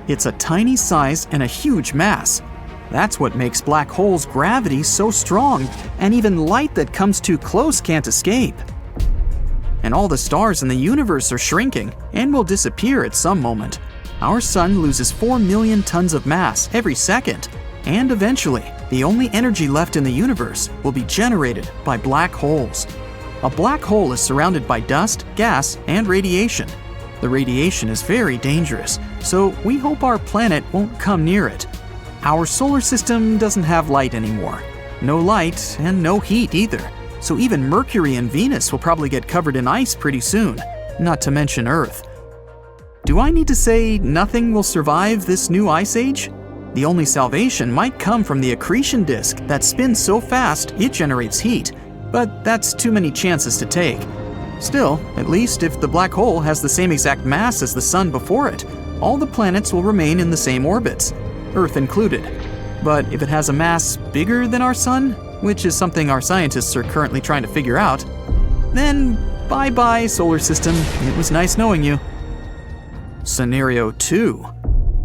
[SPEAKER 1] It's a tiny size and a huge mass. That's what makes black holes' gravity so strong, and even light that comes too close can't escape. And all the stars in the universe are shrinking and will disappear at some moment. Our Sun loses 4 million tons of mass every second, and eventually, the only energy left in the universe will be generated by black holes. A black hole is surrounded by dust, gas, and radiation. The radiation is very dangerous, so we hope our planet won't come near it. Our solar system doesn't have light anymore. No light and no heat either, so even Mercury and Venus will probably get covered in ice pretty soon, not to mention Earth. Do I need to say nothing will survive this new ice age? The only salvation might come from the accretion disk that spins so fast it generates heat, but that's too many chances to take. Still, at least if the black hole has the same exact mass as the Sun before it, all the planets will remain in the same orbits, Earth included. But if it has a mass bigger than our Sun, which is something our scientists are currently trying to figure out, then bye-bye, solar system. It was nice knowing you. Scenario 2.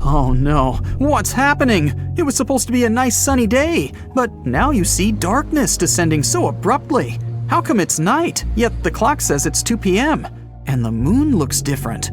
[SPEAKER 1] Oh no, what's happening? It was supposed to be a nice sunny day, but now you see darkness descending so abruptly. How come it's night, yet the clock says it's 2 p.m., and the moon looks different?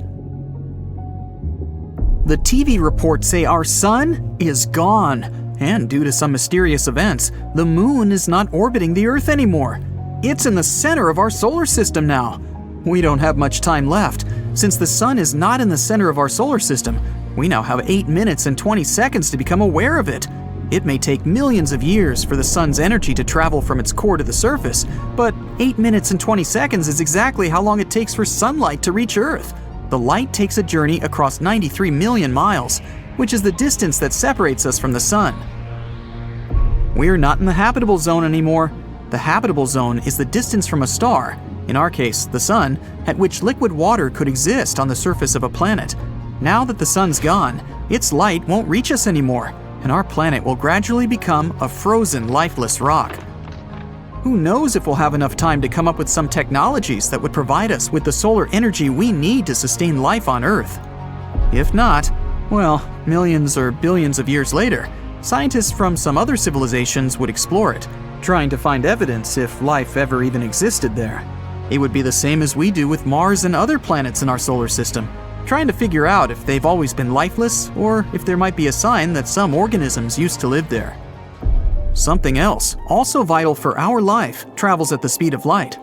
[SPEAKER 1] The TV reports say our Sun is gone, and due to some mysterious events, the moon is not orbiting the Earth anymore. It's in the center of our solar system now. We don't have much time left. Since the Sun is not in the center of our solar system, we now have 8 minutes and 20 seconds to become aware of it. It may take millions of years for the Sun's energy to travel from its core to the surface, but 8 minutes and 20 seconds is exactly how long it takes for sunlight to reach Earth. The light takes a journey across 93 million miles, which is the distance that separates us from the Sun. We're not in the habitable zone anymore. The habitable zone is the distance from a star, in our case, the Sun, at which liquid water could exist on the surface of a planet. Now that the Sun's gone, its light won't reach us anymore, and our planet will gradually become a frozen, lifeless rock. Who knows if we'll have enough time to come up with some technologies that would provide us with the solar energy we need to sustain life on Earth. If not, well, millions or billions of years later, scientists from some other civilizations would explore it, trying to find evidence if life ever even existed there. It would be the same as we do with Mars and other planets in our solar system, trying to figure out if they've always been lifeless or if there might be a sign that some organisms used to live there. Something else, also vital for our life, travels at the speed of light.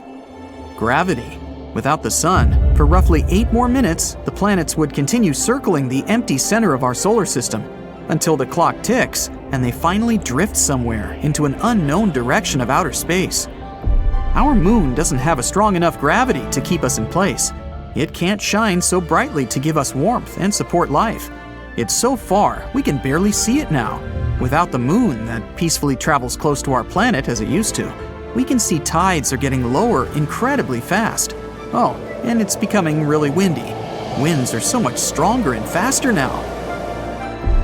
[SPEAKER 1] Gravity. Without the Sun, for roughly 8 more minutes, the planets would continue circling the empty center of our solar system until the clock ticks and they finally drift somewhere into an unknown direction of outer space. Our moon doesn't have a strong enough gravity to keep us in place. It can't shine so brightly to give us warmth and support life. It's so far, we can barely see it now. Without the moon that peacefully travels close to our planet as it used to, we can see tides are getting lower incredibly fast. Oh, and it's becoming really windy. Winds are so much stronger and faster now.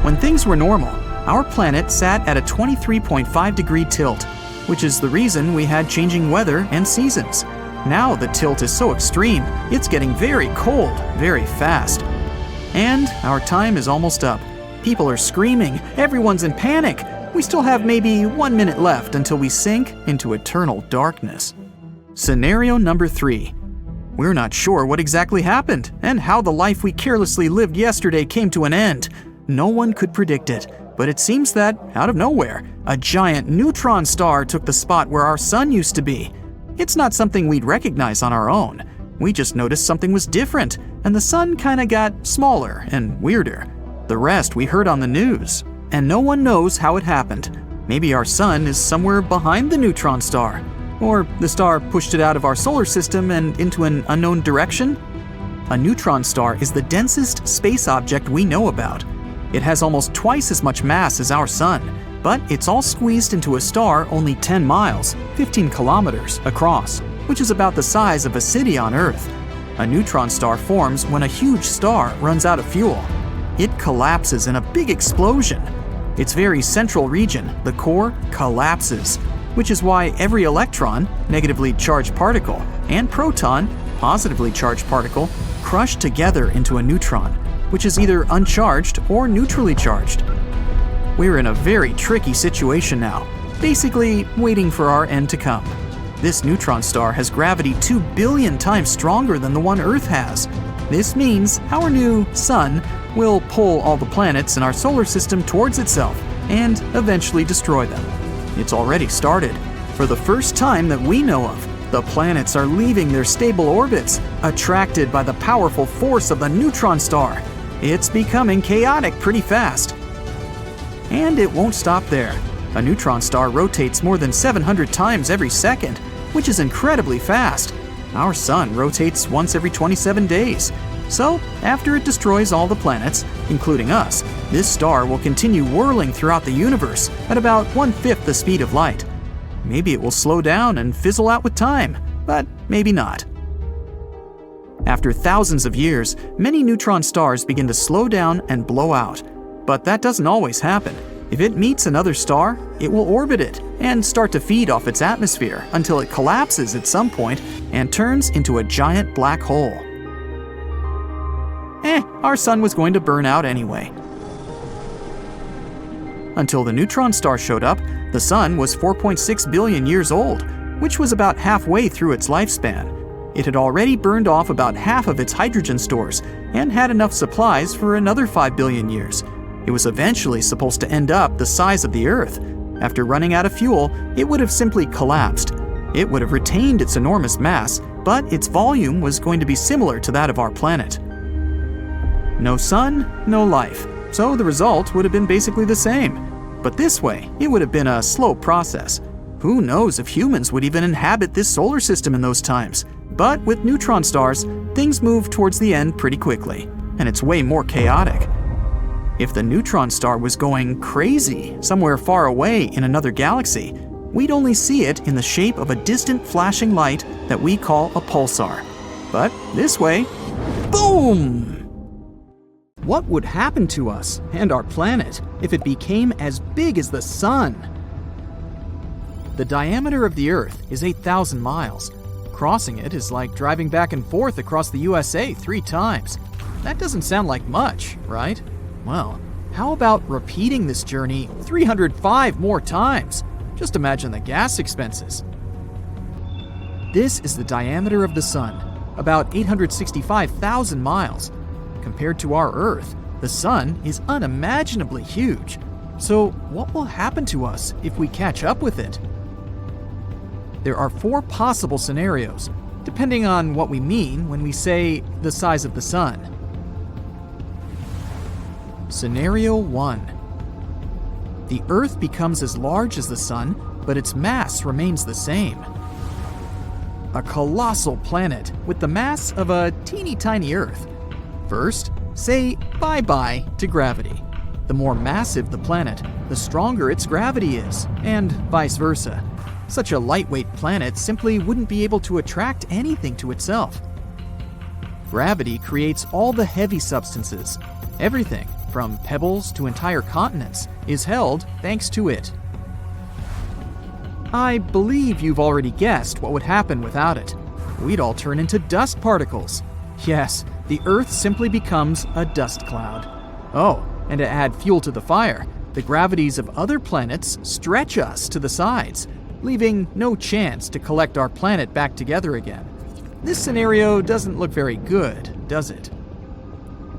[SPEAKER 1] When things were normal, our planet sat at a 23.5-degree tilt, which is the reason we had changing weather and seasons. Now the tilt is so extreme, it's getting very cold, very fast. And our time is almost up. People are screaming, everyone's in panic. We still have maybe 1 minute left until we sink into eternal darkness. Scenario number 3. We're not sure what exactly happened and how the life we carelessly lived yesterday came to an end. No one could predict it, but it seems that, out of nowhere, a giant neutron star took the spot where our sun used to be. It's not something we'd recognize on our own. We just noticed something was different, and the sun kinda got smaller and weirder. The rest we heard on the news, and no one knows how it happened. Maybe our sun is somewhere behind the neutron star, or the star pushed it out of our solar system and into an unknown direction. A neutron star is the densest space object we know about. It has almost twice as much mass as our sun, but it's all squeezed into a star only 10 miles, 15 kilometers across, which is about the size of a city on Earth. A neutron star forms when a huge star runs out of fuel. It collapses in a big explosion. Its very central region, the core, collapses, which is why every electron, negatively charged particle, and proton, positively charged particle, crush together into a neutron, which is either uncharged or neutrally charged. We're in a very tricky situation now, basically waiting for our end to come. This neutron star has gravity 2 billion times stronger than the one Earth has. This means our new sun will pull all the planets in our solar system towards itself and eventually destroy them. It's already started. For the first time that we know of, the planets are leaving their stable orbits, attracted by the powerful force of the neutron star. It's becoming chaotic pretty fast. And it won't stop there. A neutron star rotates more than 700 times every second, which is incredibly fast. Our sun rotates once every 27 days. So, after it destroys all the planets, including us, this star will continue whirling throughout the universe at about 1/5 the speed of light. Maybe it will slow down and fizzle out with time, but maybe not. After thousands of years, many neutron stars begin to slow down and blow out. But that doesn't always happen. If it meets another star, it will orbit it and start to feed off its atmosphere until it collapses at some point and turns into a giant black hole. Our sun was going to burn out anyway. Until the neutron star showed up, the sun was 4.6 billion years old, which was about halfway through its lifespan. It had already burned off about half of its hydrogen stores and had enough supplies for another 5 billion years. It was eventually supposed to end up the size of the Earth. After running out of fuel, it would have simply collapsed. It would have retained its enormous mass, but its volume was going to be similar to that of our planet. No sun, no life, so the result would have been basically the same. But this way, it would have been a slow process. Who knows if humans would even inhabit this solar system in those times? But with neutron stars, things move towards the end pretty quickly, and it's way more chaotic. If the neutron star was going crazy somewhere far away in another galaxy, we'd only see it in the shape of a distant flashing light that we call a pulsar. But this way, boom! What would happen to us and our planet if it became as big as the sun? The diameter of the Earth is 8,000 miles. Crossing it is like driving back and forth across the USA 3 times. That doesn't sound like much, right? Well, how about repeating this journey 305 more times? Just imagine the gas expenses. This is the diameter of the sun, about 865,000 miles. Compared to our Earth, the sun is unimaginably huge. So what will happen to us if we catch up with it? There are 4 possible scenarios, depending on what we mean when we say the size of the sun. Scenario 1. The Earth becomes as large as the sun, but its mass remains the same. A colossal planet with the mass of a teeny tiny Earth. First, say bye-bye to gravity. The more massive the planet, the stronger its gravity is, and vice versa. Such a lightweight planet simply wouldn't be able to attract anything to itself. Gravity creates all the heavy substances. Everything, from pebbles to entire continents, is held thanks to it. I believe you've already guessed what would happen without it. We'd all turn into dust particles. Yes, the Earth simply becomes a dust cloud. Oh, and to add fuel to the fire, the gravities of other planets stretch us to the sides, leaving no chance to collect our planet back together again. This scenario doesn't look very good, does it?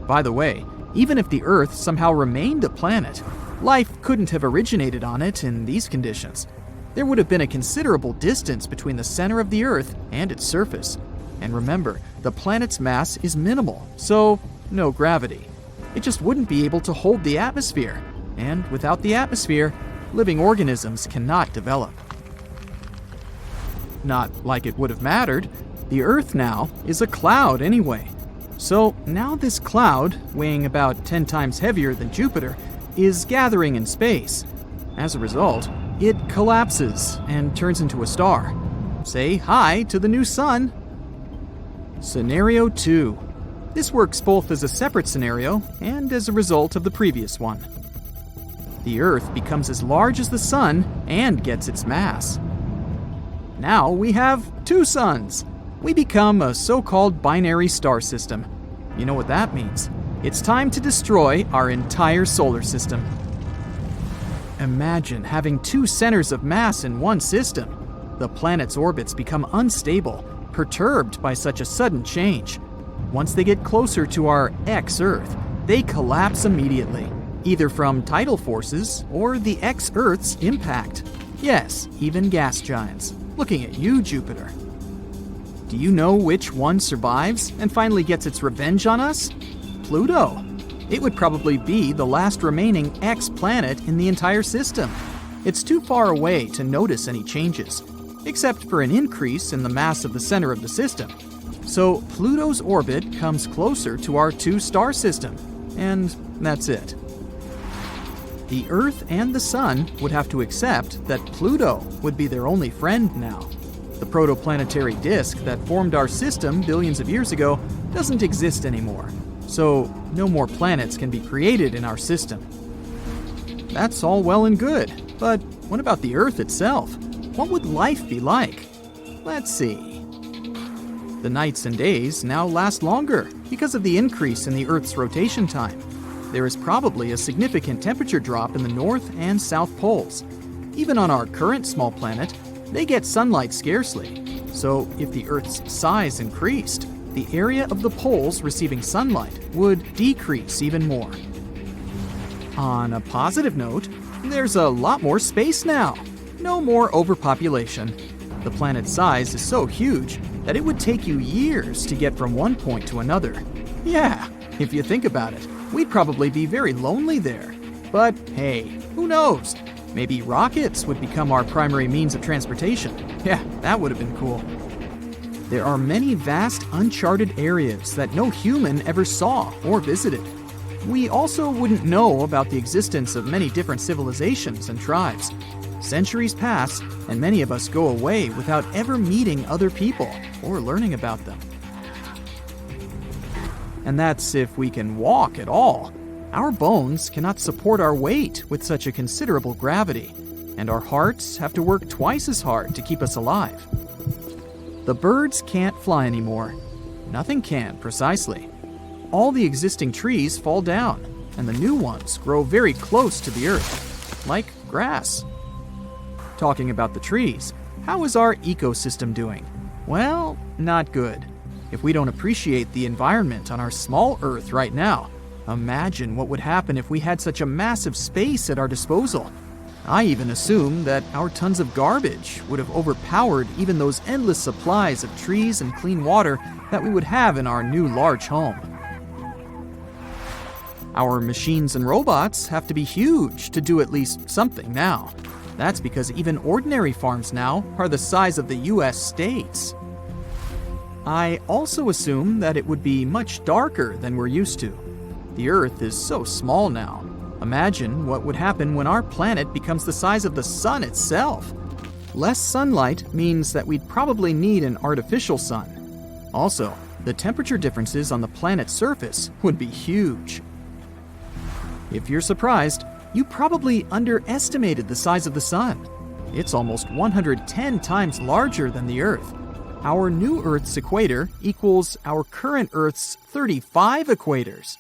[SPEAKER 1] By the way, even if the Earth somehow remained a planet, life couldn't have originated on it in these conditions. There would have been a considerable distance between the center of the Earth and its surface. And remember, the planet's mass is minimal, so no gravity. It just wouldn't be able to hold the atmosphere. And without the atmosphere, living organisms cannot develop. Not like it would have mattered. The Earth now is a cloud anyway. So now this cloud, weighing about 10 times heavier than Jupiter, is gathering in space. As a result, it collapses and turns into a star. Say hi to the new sun. Scenario 2. This works both as a separate scenario and as a result of the previous one. The Earth becomes as large as the sun and gets its mass. Now we have two suns. We become a so-called binary star system. You know what that means? It's time to destroy our entire solar system. Imagine having two centers of mass in one system. The planet's orbits become unstable, perturbed by such a sudden change. Once they get closer to our ex-Earth, they collapse immediately, either from tidal forces or the ex-Earth's impact. Yes, even gas giants. Looking at you, Jupiter. Do you know which one survives and finally gets its revenge on us? Pluto. It would probably be the last remaining X-planet in the entire system. It's too far away to notice any changes, except for an increase in the mass of the center of the system. So Pluto's orbit comes closer to our two-star system, and that's it. The Earth and the Sun would have to accept that Pluto would be their only friend now. The protoplanetary disk that formed our system billions of years ago doesn't exist anymore, so no more planets can be created in our system. That's all well and good, but what about the Earth itself? What would life be like? Let's see. The nights and days now last longer because of the increase in the Earth's rotation time. There is probably a significant temperature drop in the north and south poles. Even on our current small planet, they get sunlight scarcely. So if the Earth's size increased, the area of the poles receiving sunlight would decrease even more. On a positive note, there's a lot more space now. No more overpopulation. The planet's size is so huge that it would take you years to get from one point to another. Yeah, if you think about it, we'd probably be very lonely there. But hey, who knows? Maybe rockets would become our primary means of transportation. Yeah, that would have been cool. There are many vast uncharted areas that no human ever saw or visited. We also wouldn't know about the existence of many different civilizations and tribes. Centuries pass, and many of us go away without ever meeting other people or learning about them. And that's if we can walk at all. Our bones cannot support our weight with such a considerable gravity, and our hearts have to work twice as hard to keep us alive. The birds can't fly anymore. Nothing can, precisely. All the existing trees fall down, and the new ones grow very close to the earth, like grass. Talking about the trees, how is our ecosystem doing? Well, not good. If we don't appreciate the environment on our small Earth right now, imagine what would happen if we had such a massive space at our disposal. I even assume that our tons of garbage would have overpowered even those endless supplies of trees and clean water that we would have in our new large home. Our machines and robots have to be huge to do at least something now. That's because even ordinary farms now are the size of the US states. I also assume that it would be much darker than we're used to. The Earth is so small now. Imagine what would happen when our planet becomes the size of the Sun itself. Less sunlight means that we'd probably need an artificial sun. Also, the temperature differences on the planet's surface would be huge. If you're surprised, you probably underestimated the size of the Sun. It's almost 110 times larger than the Earth. Our new Earth's equator equals our current Earth's 35 equators.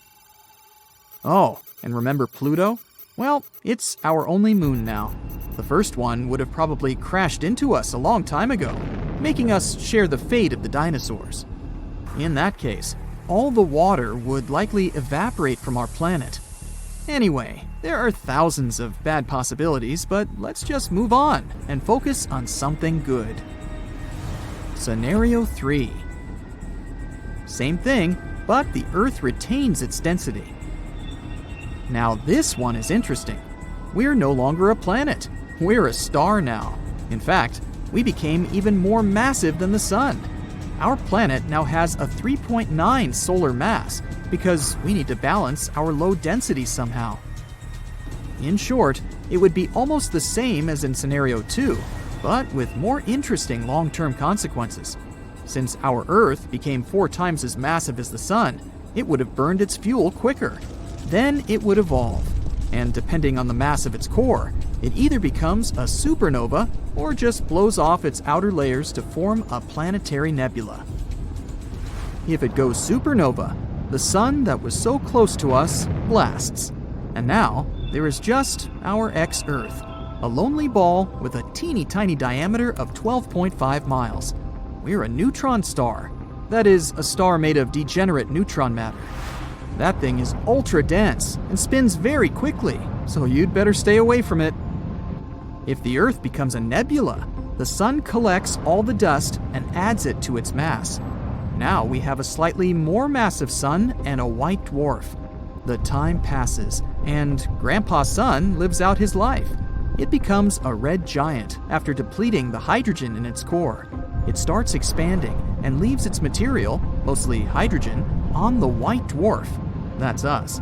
[SPEAKER 1] Oh, and remember Pluto? Well, it's our only moon now. The first one would have probably crashed into us a long time ago, making us share the fate of the dinosaurs. In that case, all the water would likely evaporate from our planet. Anyway, there are thousands of bad possibilities, but let's just move on and focus on something good. Scenario 3. Same thing, but the Earth retains its density. Now this one is interesting. We're no longer a planet. We're a star now. In fact, we became even more massive than the Sun. Our planet now has a 3.9 solar mass because we need to balance our low density somehow. In short, it would be almost the same as in scenario 2, but with more interesting long-term consequences. Since our Earth became 4 times as massive as the Sun, it would have burned its fuel quicker. Then it would evolve, and depending on the mass of its core, it either becomes a supernova or just blows off its outer layers to form a planetary nebula. If it goes supernova, the Sun that was so close to us blasts, and now there is just our ex-Earth, a lonely ball with a teeny tiny diameter of 12.5 miles. We're a neutron star, that is, a star made of degenerate neutron matter. That thing is ultra dense and spins very quickly, so you'd better stay away from it. If the Earth becomes a nebula, the Sun collects all the dust and adds it to its mass. Now we have a slightly more massive Sun and a white dwarf. The time passes, and Grandpa Sun lives out his life. It becomes a red giant after depleting the hydrogen in its core. It starts expanding and leaves its material, mostly hydrogen, on the white dwarf. That's us.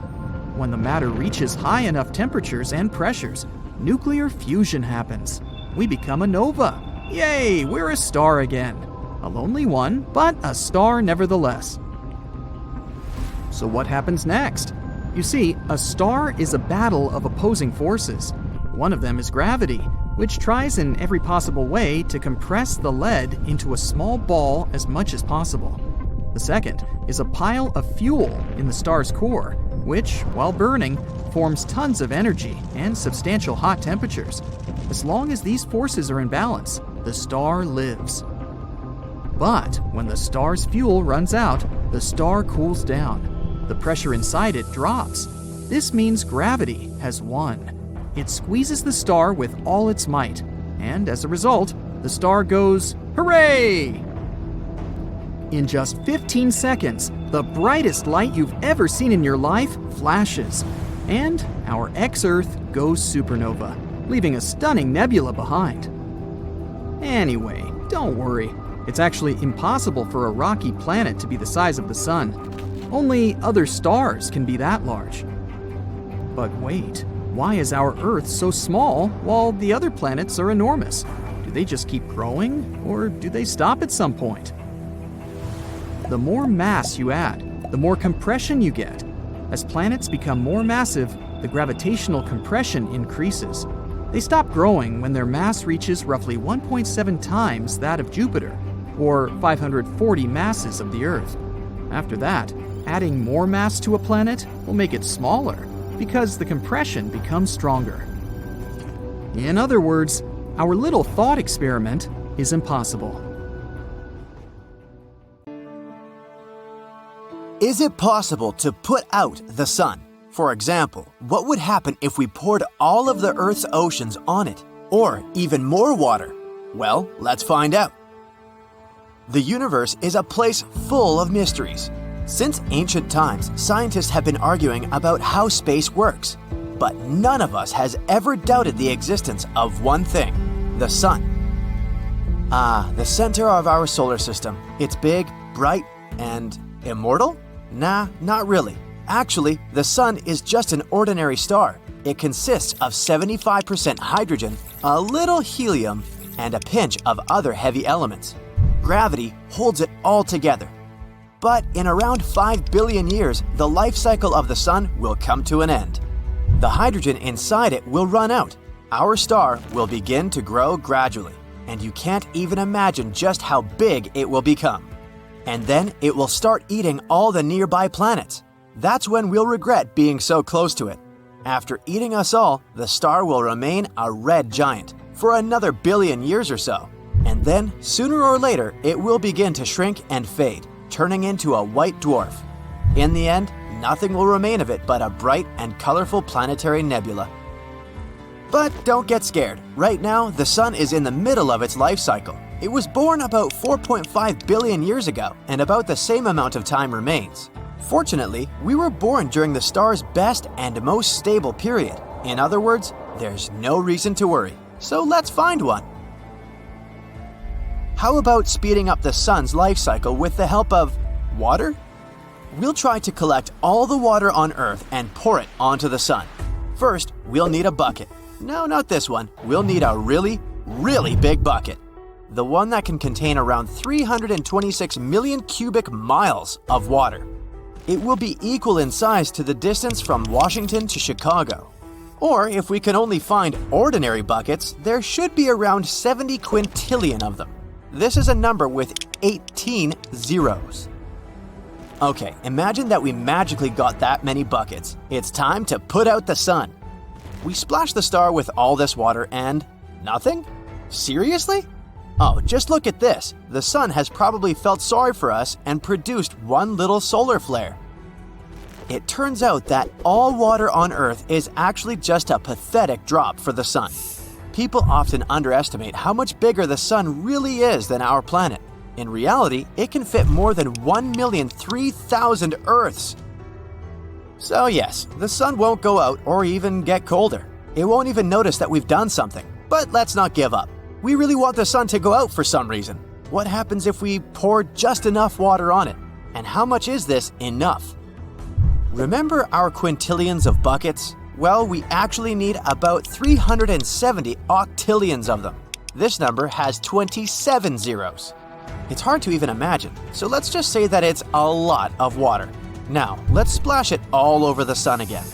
[SPEAKER 1] When the matter reaches high enough temperatures and pressures, nuclear fusion happens. We become a nova. Yay, we're a star again. A lonely one, but a star nevertheless. So what happens next? You see, a star is a battle of opposing forces. One of them is gravity, which tries in every possible way to compress the lead into a small ball as much as possible. The second is a pile of fuel in the star's core, which, while burning, forms tons of energy and substantial hot temperatures. As long as these forces are in balance, the star lives. But when the star's fuel runs out, the star cools down. The pressure inside it drops. This means gravity has won. It squeezes the star with all its might, and as a result, the star goes, hooray! In just 15 seconds, the brightest light you've ever seen in your life flashes, and our ex-Earth goes supernova, leaving a stunning nebula behind. Anyway, don't worry. It's actually impossible for a rocky planet to be the size of the Sun. Only other stars can be that large. But wait, why is our Earth so small while the other planets are enormous? Do they just keep growing, or do they stop at some point? The more mass you add, the more compression you get. As planets become more massive, the gravitational compression increases. They stop growing when their mass reaches roughly 1.7 times that of Jupiter, or 540 masses of the Earth. After that, adding more mass to a planet will make it smaller, because the compression becomes stronger. In other words, our little thought experiment is impossible.
[SPEAKER 5] Is it possible to put out the Sun? For example, what would happen if we poured all of the Earth's oceans on it, or even more water? Well, let's find out. The universe is a place full of mysteries. Since ancient times, scientists have been arguing about how space works, but none of us has ever doubted the existence of one thing: the Sun. The center of our solar system. It's big, bright, and immortal? Nah, not really. Actually, the Sun is just an ordinary star. It consists of 75% hydrogen, a little helium, and a pinch of other heavy elements. Gravity holds it all together. But in around 5 billion years, the life cycle of the Sun will come to an end. The hydrogen inside it will run out. Our star will begin to grow gradually, and you can't even imagine just how big it will become. And then it will start eating all the nearby planets. That's when we'll regret being so close to it. After eating us all, the star will remain a red giant for another billion years or so. And then, sooner or later, it will begin to shrink and fade, turning into a white dwarf. In the end, nothing will remain of it but a bright and colorful planetary nebula. But don't get scared. Right now, the Sun is in the middle of its life cycle. It was born about 4.5 billion years ago, and about the same amount of time remains. Fortunately, we were born during the star's best and most stable period. In other words, there's no reason to worry. So let's find one. How about speeding up the Sun's life cycle with the help of water? We'll try to collect all the water on Earth and pour it onto the Sun. First, we'll need a bucket. No, not this one. We'll need a really, really big bucket. The one that can contain around 326 million cubic miles of water. It will be equal in size to the distance from Washington to Chicago. Or if we can only find ordinary buckets, there should be around 70 quintillion of them. This is a number with 18 zeros. Okay, imagine that we magically got that many buckets. It's time to put out the Sun. We splash the star with all this water and nothing? Seriously? Oh, just look at this. The Sun has probably felt sorry for us and produced one little solar flare. It turns out that all water on Earth is actually just a pathetic drop for the Sun. People often underestimate how much bigger the Sun really is than our planet. In reality, it can fit more than 1,003,000 Earths. So yes, the Sun won't go out or even get colder. It won't even notice that we've done something. But let's not give up. We really want the Sun to go out for some reason. What happens if we pour just enough water on it? And how much is this enough? Remember our quintillions of buckets? Well, we actually need about 370 octillions of them. This number has 27 zeros. It's hard to even imagine, so let's just say that it's a lot of water. Now, let's splash it all over the Sun again.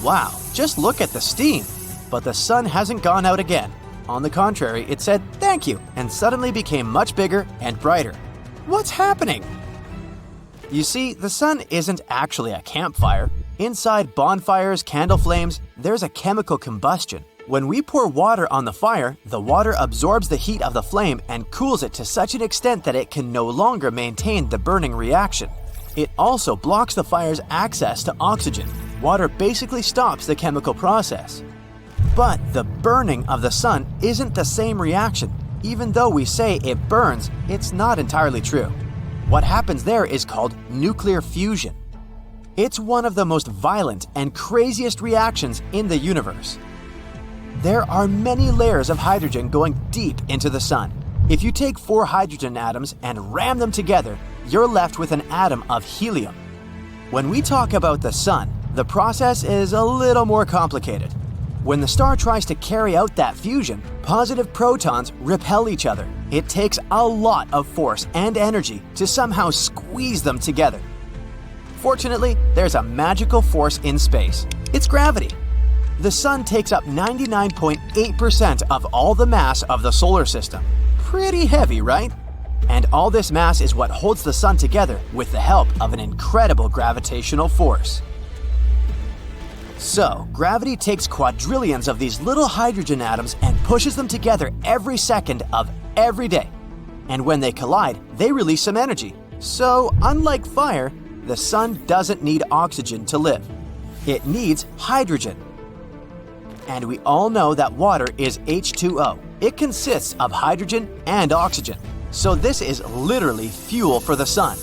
[SPEAKER 5] Wow, just look at the steam! But the Sun hasn't gone out again. On the contrary, it said thank you and suddenly became much bigger and brighter. What's happening? You see, the Sun isn't actually a campfire. Inside bonfires, candle flames, there's a chemical combustion. When we pour water on the fire, the water absorbs the heat of the flame and cools it to such an extent that it can no longer maintain the burning reaction. It also blocks the fire's access to oxygen. Water basically stops the chemical process. But the burning of the Sun isn't the same reaction. Even though we say it burns, it's not entirely true. What happens there is called nuclear fusion. It's one of the most violent and craziest reactions in the universe. There are many layers of hydrogen going deep into the Sun. If you take 4 hydrogen atoms and ram them together, you're left with an atom of helium. When we talk about the Sun, the process is a little more complicated. When the star tries to carry out that fusion, positive protons repel each other. It takes a lot of force and energy to somehow squeeze them together. Fortunately, there's a magical force in space. It's gravity. The Sun takes up 99.8% of all the mass of the solar system. Pretty heavy, right? And all this mass is what holds the Sun together with the help of an incredible gravitational force. So, gravity takes quadrillions of these little hydrogen atoms and pushes them together every second of every day. And when they collide, they release some energy. So, unlike fire, the Sun doesn't need oxygen to live. It needs hydrogen. And we all know that water is H2O. It consists of hydrogen and oxygen. So this is literally fuel for the Sun.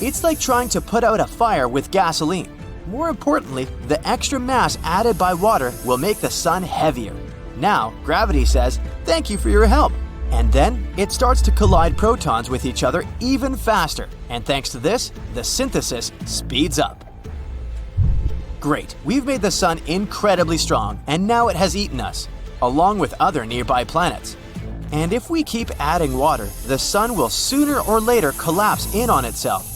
[SPEAKER 5] It's like trying to put out a fire with gasoline. More importantly, the extra mass added by water will make the Sun heavier. Now, gravity says, thank you for your help. And then it starts to collide protons with each other even faster. And thanks to this, the synthesis speeds up. Great, we've made the sun incredibly strong, and now it has eaten us, along with other nearby planets. And if we keep adding water, the sun will sooner or later collapse in on itself.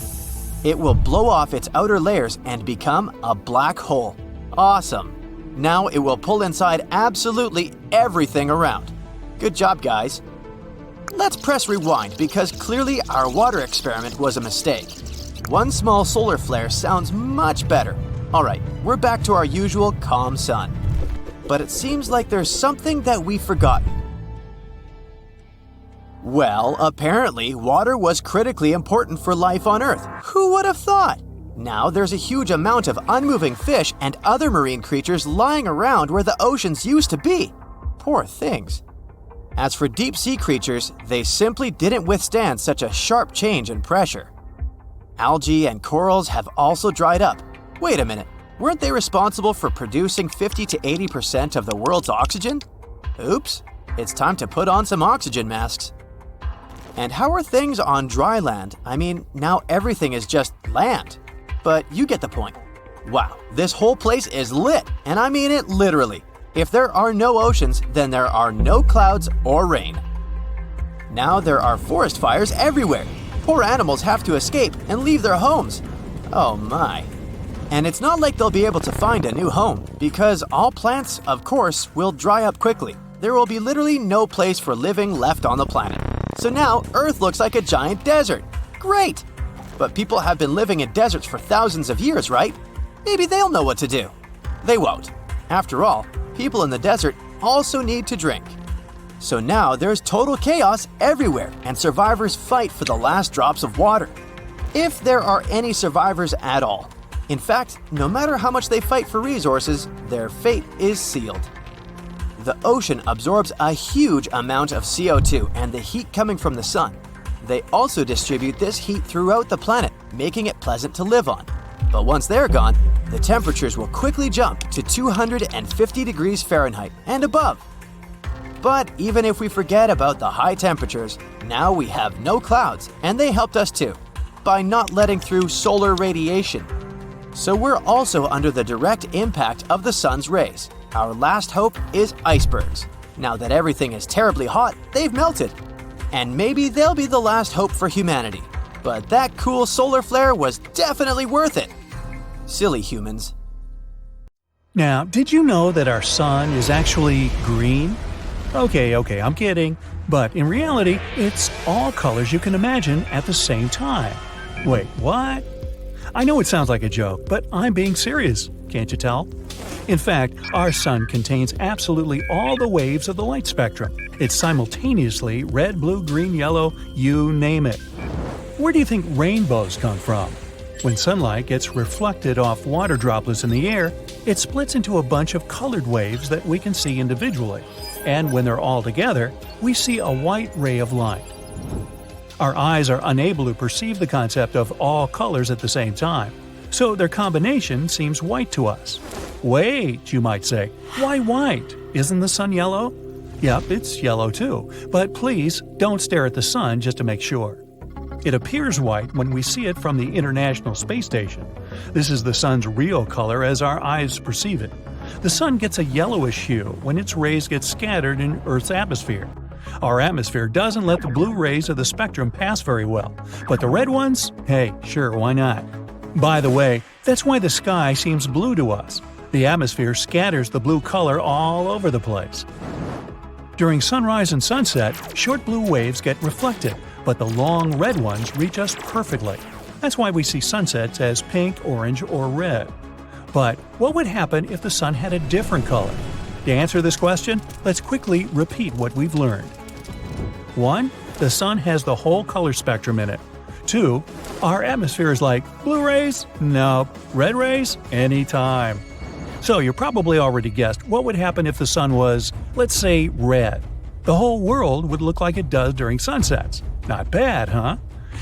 [SPEAKER 5] It will blow off its outer layers and become a black hole. Awesome! Now it will pull inside absolutely everything around. Good job, guys. Let's press rewind because clearly our water experiment was a mistake. One small solar flare sounds much better. Alright, we're back to our usual calm sun. But it seems like there's something that we've forgotten. Well, apparently water was critically important for life on Earth. Who would have thought? Now there's a huge amount of unmoving fish and other marine creatures lying around where the oceans used to be. Poor things. As for deep-sea creatures, they simply didn't withstand such a sharp change in pressure. Algae and corals have also dried up. Wait a minute, weren't they responsible for producing 50 to 80% of the world's oxygen? Oops, it's time to put on some oxygen masks. And how are things on dry land? I mean, now everything is just land. But you get the point. Wow, this whole place is lit, and I mean it literally. If there are no oceans, then there are no clouds or rain. Now there are forest fires everywhere. Poor animals have to escape and leave their homes. Oh my. And it's not like they'll be able to find a new home, because all plants, of course, will dry up quickly. There will be literally no place for living left on the planet. So now Earth looks like a giant desert. Great! But people have been living in deserts for thousands of years, right? Maybe they'll know what to do. They won't. After all, people in the desert also need to drink. So now there's total chaos everywhere, and survivors fight for the last drops of water. If there are any survivors at all. In fact, no matter how much they fight for resources, their fate is sealed. The ocean absorbs a huge amount of CO2 and the heat coming from the sun. They also distribute this heat throughout the planet, making it pleasant to live on. But once they're gone, the temperatures will quickly jump to 250 degrees Fahrenheit and above. But even if we forget about the high temperatures, now we have no clouds, and they helped us too, by not letting through solar radiation. So we're also under the direct impact of the sun's rays. Our last hope is icebergs. Now that everything is terribly hot, they've melted. And maybe they'll be the last hope for humanity. But that cool solar flare was definitely worth it. Silly humans.
[SPEAKER 2] Now, did you know that our sun is actually green? Okay, I'm kidding. But in reality, it's all colors you can imagine at the same time. Wait, what? I know it sounds like a joke, but I'm being serious, can't you tell? In fact, our sun contains absolutely all the waves of the light spectrum. It's simultaneously red, blue, green, yellow, you name it. Where do you think rainbows come from? When sunlight gets reflected off water droplets in the air, it splits into a bunch of colored waves that we can see individually. And when they're all together, we see a white ray of light. Our eyes are unable to perceive the concept of all colors at the same time, so their combination seems white to us. Wait, you might say, why white? Isn't the sun yellow? Yep, it's yellow too, but please don't stare at the sun just to make sure. It appears white when we see it from the International Space Station. This is the sun's real color as our eyes perceive it. The sun gets a yellowish hue when its rays get scattered in Earth's atmosphere. Our atmosphere doesn't let the blue rays of the spectrum pass very well, but the red ones? Hey, sure, why not? By the way, that's why the sky seems blue to us. The atmosphere scatters the blue color all over the place. During sunrise and sunset, short blue waves get reflected, but the long red ones reach us perfectly. That's why we see sunsets as pink, orange, or red. But what would happen if the sun had a different color? To answer this question, let's quickly repeat what we've learned. 1. The sun has the whole color spectrum in it. 2. Our atmosphere is like blue rays? Nope. Red rays? Anytime. So you probably already guessed what would happen if the sun was, let's say, red. The whole world would look like it does during sunsets. Not bad, huh?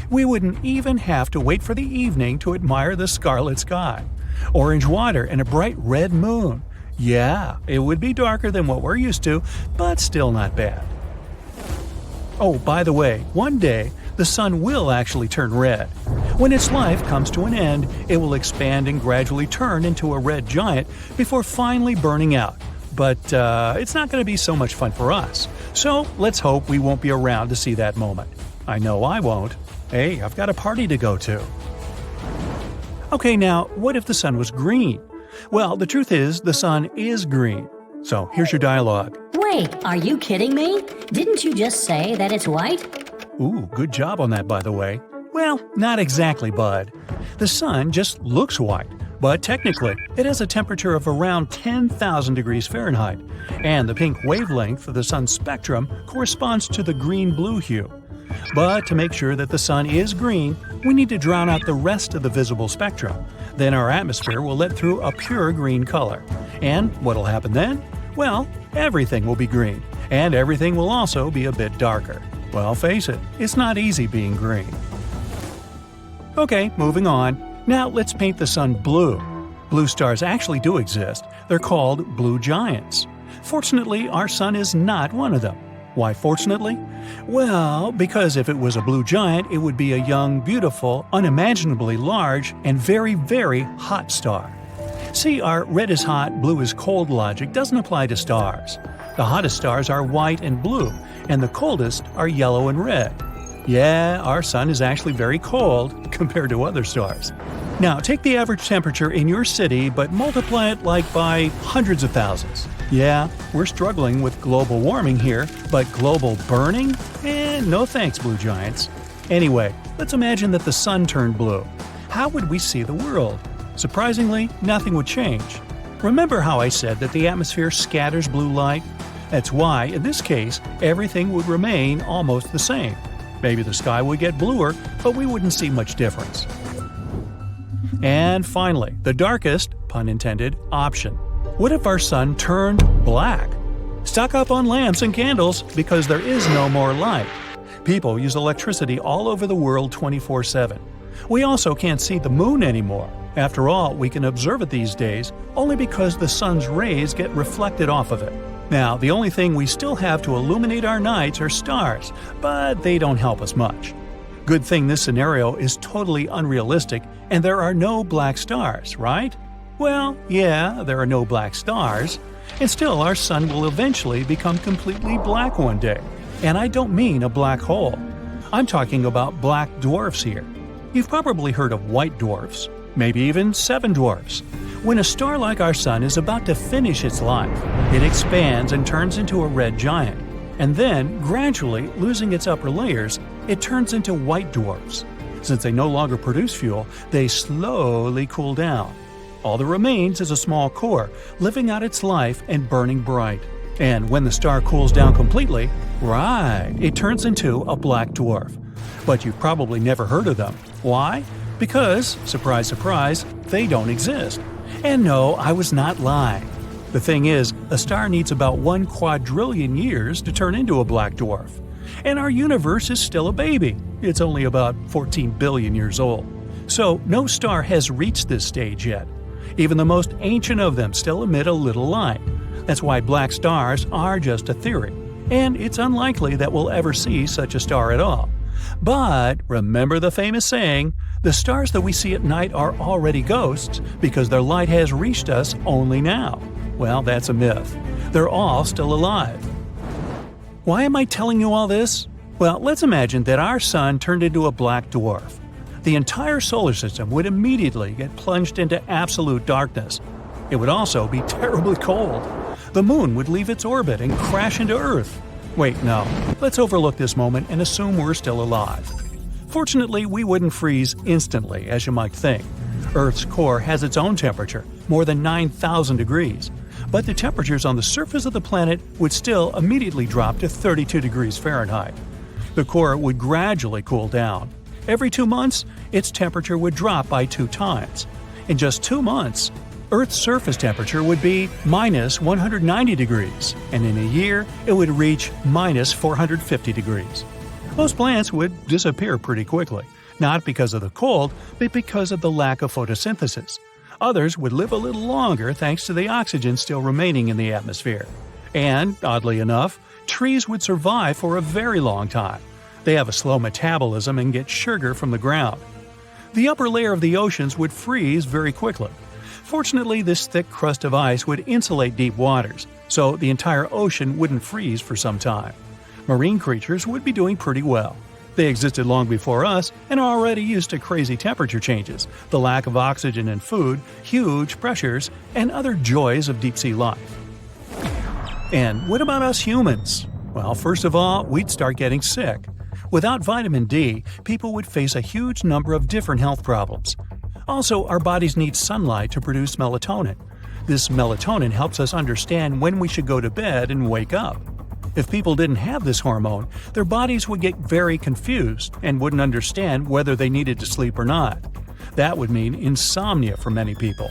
[SPEAKER 2] We wouldn't even have to wait for the evening to admire the scarlet sky. Orange water and a bright red moon. Yeah, it would be darker than what we're used to, but still not bad. Oh, by the way, one day, the sun will actually turn red. When its life comes to an end, it will expand and gradually turn into a red giant before finally burning out. But it's not going to be so much fun for us. So let's hope we won't be around to see that moment. I know I won't. Hey, I've got a party to go to. Okay, now, what if the sun was green? Well, the truth is, the sun is green. So here's your dialogue.
[SPEAKER 3] Wait, are you kidding me? Didn't you just say that it's white?
[SPEAKER 2] Ooh, good job on that, by the way. Well, not exactly, bud. The sun just looks white, but technically, it has a temperature of around 10,000 degrees Fahrenheit, and the pink wavelength of the sun's spectrum corresponds to the green-blue hue. But to make sure that the sun is green, we need to drown out the rest of the visible spectrum. Then our atmosphere will let through a pure green color. And what'll happen then? Well, everything will be green, and everything will also be a bit darker. Well, face it, it's not easy being green. Okay, moving on. Now let's paint the sun blue. Blue stars actually do exist. They're called blue giants. Fortunately, our sun is not one of them. Why fortunately? Well, because if it was a blue giant, it would be a young, beautiful, unimaginably large, and very, very hot star. See, our red is hot, blue is cold logic doesn't apply to stars. The hottest stars are white and blue, and the coldest are yellow and red. Yeah, our sun is actually very cold compared to other stars. Now, take the average temperature in your city, but multiply it by hundreds of thousands. Yeah, we're struggling with global warming here, but global burning? No thanks, blue giants. Anyway, let's imagine that the sun turned blue. How would we see the world? Surprisingly, nothing would change. Remember how I said that the atmosphere scatters blue light? That's why, in this case, everything would remain almost the same. Maybe the sky would get bluer, but we wouldn't see much difference. And finally, the darkest, pun intended, option. What if our sun turned black? Stock up on lamps and candles because there is no more light. People use electricity all over the world 24/7. We also can't see the moon anymore. After all, we can observe it these days only because the sun's rays get reflected off of it. Now, the only thing we still have to illuminate our nights are stars, but they don't help us much. Good thing this scenario is totally unrealistic and there are no black stars, right? Well, yeah, there are no black stars, and still our sun will eventually become completely black one day. And I don't mean a black hole. I'm talking about black dwarfs here. You've probably heard of white dwarfs, maybe even seven dwarfs. When a star like our sun is about to finish its life, it expands and turns into a red giant. And then, gradually losing its upper layers, it turns into white dwarfs. Since they no longer produce fuel, they slowly cool down. All that remains is a small core, living out its life and burning bright. And when the star cools down completely, it turns into a black dwarf. But you've probably never heard of them. Why? Because, surprise, surprise, they don't exist. And no, I was not lying. The thing is, a star needs about 1 quadrillion years to turn into a black dwarf. And our universe is still a baby. It's only about 14 billion years old. So no star has reached this stage yet. Even the most ancient of them still emit a little light. That's why black stars are just a theory. And it's unlikely that we'll ever see such a star at all. But remember the famous saying, the stars that we see at night are already ghosts because their light has reached us only now. Well, that's a myth. They're all still alive. Why am I telling you all this? Well, let's imagine that our sun turned into a black dwarf. The entire solar system would immediately get plunged into absolute darkness. It would also be terribly cold. The moon would leave its orbit and crash into Earth. Wait, no. Let's overlook this moment and assume we're still alive. Fortunately, we wouldn't freeze instantly, as you might think. Earth's core has its own temperature, more than 9,000 degrees. But the temperatures on the surface of the planet would still immediately drop to 32 degrees Fahrenheit. The core would gradually cool down. Every 2 months, its temperature would drop by 2 times. In just 2 months, Earth's surface temperature would be minus 190 degrees, and in a year, it would reach minus 450 degrees. Most plants would disappear pretty quickly, not because of the cold, but because of the lack of photosynthesis. Others would live a little longer thanks to the oxygen still remaining in the atmosphere. And, oddly enough, trees would survive for a very long time. They have a slow metabolism and get sugar from the ground. The upper layer of the oceans would freeze very quickly. Fortunately, this thick crust of ice would insulate deep waters, so the entire ocean wouldn't freeze for some time. Marine creatures would be doing pretty well. They existed long before us and are already used to crazy temperature changes, the lack of oxygen and food, huge pressures, and other joys of deep-sea life. And what about us humans? Well, first of all, we'd start getting sick. Without vitamin D, people would face a huge number of different health problems. Also, our bodies need sunlight to produce melatonin. This melatonin helps us understand when we should go to bed and wake up. If people didn't have this hormone, their bodies would get very confused and wouldn't understand whether they needed to sleep or not. That would mean insomnia for many people.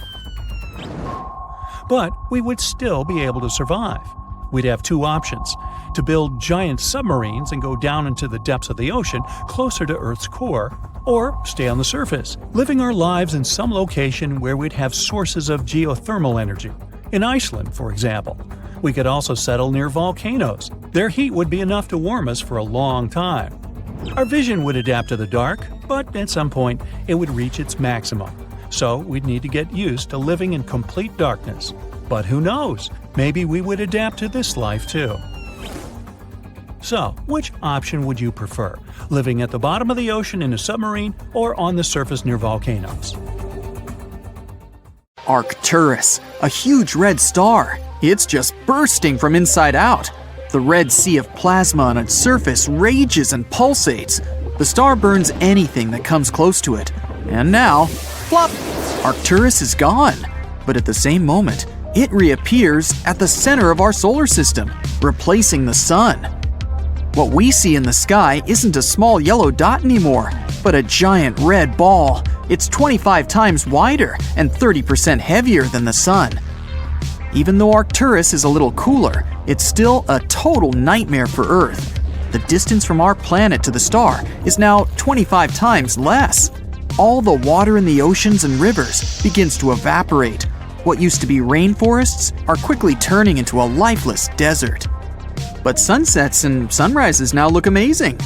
[SPEAKER 2] But we would still be able to survive. We'd have two options: to build giant submarines and go down into the depths of the ocean closer to Earth's core, or stay on the surface, living our lives in some location where we'd have sources of geothermal energy. In Iceland, for example. We could also settle near volcanoes. Their heat would be enough to warm us for a long time. Our vision would adapt to the dark, but at some point it would reach its maximum. So we'd need to get used to living in complete darkness. But who knows? Maybe we would adapt to this life too. So, which option would you prefer? Living at the bottom of the ocean in a submarine or on the surface near volcanoes?
[SPEAKER 1] Arcturus, a huge red star. It's just bursting from inside out. The red sea of plasma on its surface rages and pulsates. The star burns anything that comes close to it. And now, flop! Arcturus is gone. But at the same moment, it reappears at the center of our solar system, replacing the sun. What we see in the sky isn't a small yellow dot anymore, but a giant red ball. It's 25 times wider and 30% heavier than the sun. Even though Arcturus is a little cooler, it's still a total nightmare for Earth. The distance from our planet to the star is now 25 times less. All the water in the oceans and rivers begins to evaporate. What used to be rainforests are quickly turning into a lifeless desert. But sunsets and sunrises now look amazing.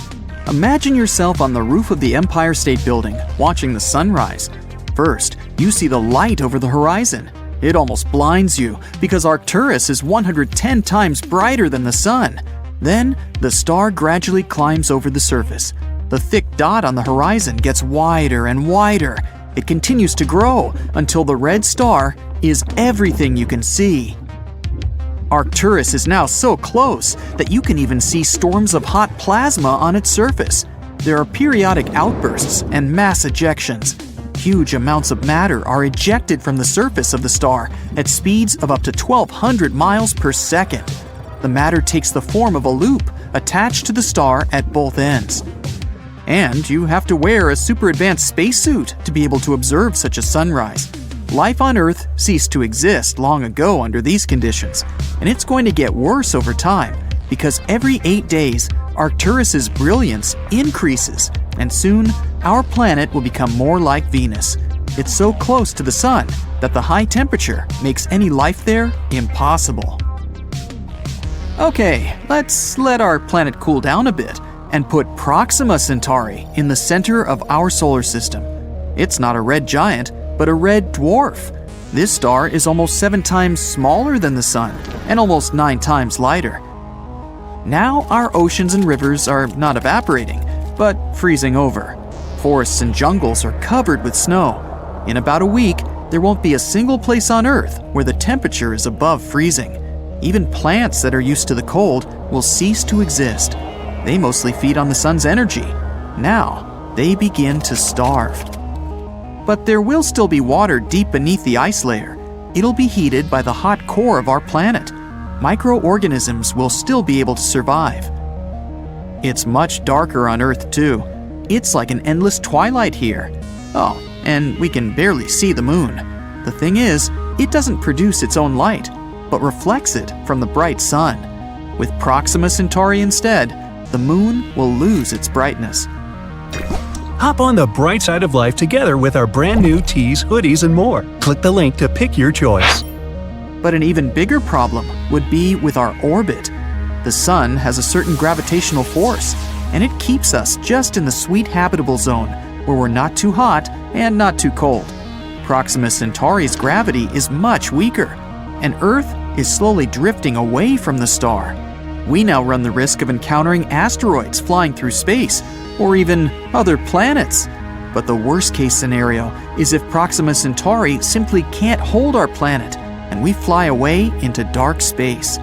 [SPEAKER 1] Imagine yourself on the roof of the Empire State Building, watching the sunrise. First, you see the light over the horizon. It almost blinds you because Arcturus is 110 times brighter than the sun. Then, the star gradually climbs over the surface. The thick dot on the horizon gets wider and wider. It continues to grow until the red star is everything you can see. Arcturus is now so close that you can even see storms of hot plasma on its surface. There are periodic outbursts and mass ejections. Huge amounts of matter are ejected from the surface of the star at speeds of up to 1,200 miles per second. The matter takes the form of a loop attached to the star at both ends. And you have to wear a super advanced spacesuit to be able to observe such a sunrise. Life on Earth ceased to exist long ago under these conditions, and it's going to get worse over time because every 8 days, Arcturus's brilliance increases, and soon our planet will become more like Venus. It's so close to the sun that the high temperature makes any life there impossible. Okay, let's let our planet cool down a bit and put Proxima Centauri in the center of our solar system. It's not a red giant, but a red dwarf. This star is almost 7 times smaller than the sun and almost 9 times lighter. Now our oceans and rivers are not evaporating, but freezing over. Forests and jungles are covered with snow. In about a week, there won't be a single place on Earth where the temperature is above freezing. Even plants that are used to the cold will cease to exist. They mostly feed on the sun's energy. Now, they begin to starve. But there will still be water deep beneath the ice layer. It'll be heated by the hot core of our planet. Microorganisms will still be able to survive. It's much darker on Earth too. It's like an endless twilight here. Oh, and we can barely see the moon. The thing is, it doesn't produce its own light, but reflects it from the bright sun. With Proxima Centauri instead, the moon will lose its brightness.
[SPEAKER 2] Hop on the bright side of life together with our brand new tees, hoodies, and more. Click the link to pick your choice.
[SPEAKER 1] But an even bigger problem would be with our orbit. The sun has a certain gravitational force, and it keeps us just in the sweet habitable zone, where we're not too hot and not too cold. Proxima Centauri's gravity is much weaker, and Earth is slowly drifting away from the star. We now run the risk of encountering asteroids flying through space, or even other planets. But the worst-case scenario is if Proxima Centauri simply can't hold our planet, and we fly away into dark space.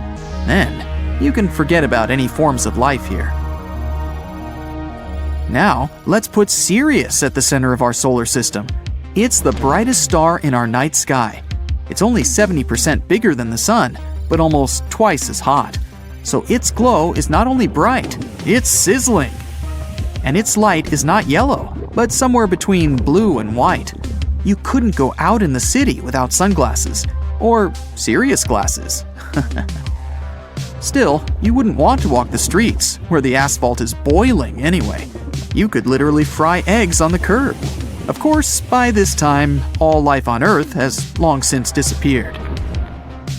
[SPEAKER 1] Then, you can forget about any forms of life here. Now, let's put Sirius at the center of our solar system. It's the brightest star in our night sky. It's only 70% bigger than the Sun, but almost twice as hot. So its glow is not only bright, it's sizzling. And its light is not yellow, but somewhere between blue and white. You couldn't go out in the city without sunglasses, or Sirius glasses. Still, you wouldn't want to walk the streets, where the asphalt is boiling anyway. You could literally fry eggs on the curb. Of course, by this time, all life on Earth has long since disappeared.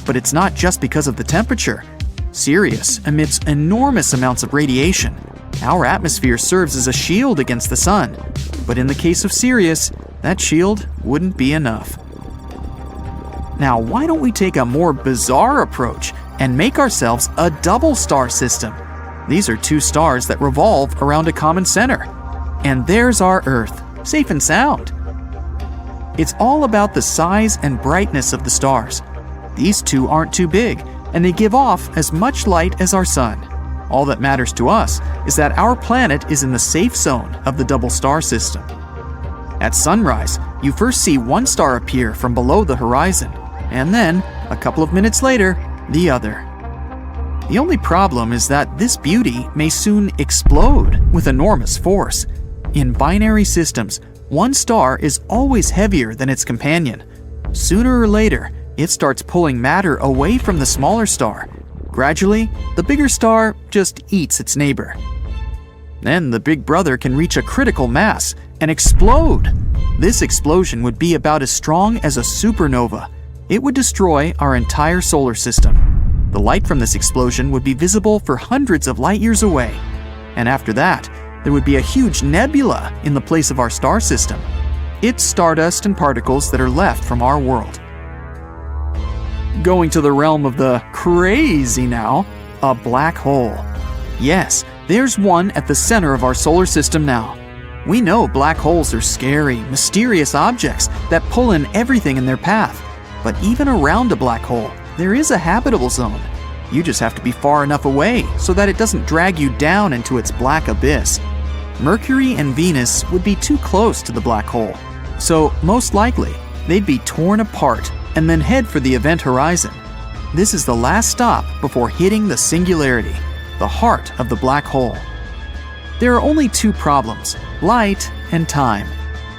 [SPEAKER 1] But it's not just because of the temperature. Sirius emits enormous amounts of radiation. Our atmosphere serves as a shield against the sun. But in the case of Sirius, that shield wouldn't be enough. Now, why don't we take a more bizarre approach and make ourselves a double star system? These are two stars that revolve around a common center. And there's our Earth, safe and sound. It's all about the size and brightness of the stars. These two aren't too big, and they give off as much light as our sun. All that matters to us is that our planet is in the safe zone of the double star system. At sunrise, you first see one star appear from below the horizon, and then, a couple of minutes later, the other. The only problem is that this beauty may soon explode with enormous force. In binary systems, one star is always heavier than its companion. Sooner or later, it starts pulling matter away from the smaller star. Gradually, the bigger star just eats its neighbor. Then the big brother can reach a critical mass and explode. This explosion would be about as strong as a supernova. It would destroy our entire solar system. The light from this explosion would be visible for hundreds of light years away. And after that, there would be a huge nebula in the place of our star system. It's stardust and particles that are left from our world. Going to the realm of the crazy now, a black hole. Yes, there's one at the center of our solar system now. We know black holes are scary, mysterious objects that pull in everything in their path. But even around a black hole, there is a habitable zone. You just have to be far enough away so that it doesn't drag you down into its black abyss. Mercury and Venus would be too close to the black hole, so most likely they'd be torn apart and then head for the event horizon. This is the last stop before hitting the singularity, the heart of the black hole. There are only two problems: light and time.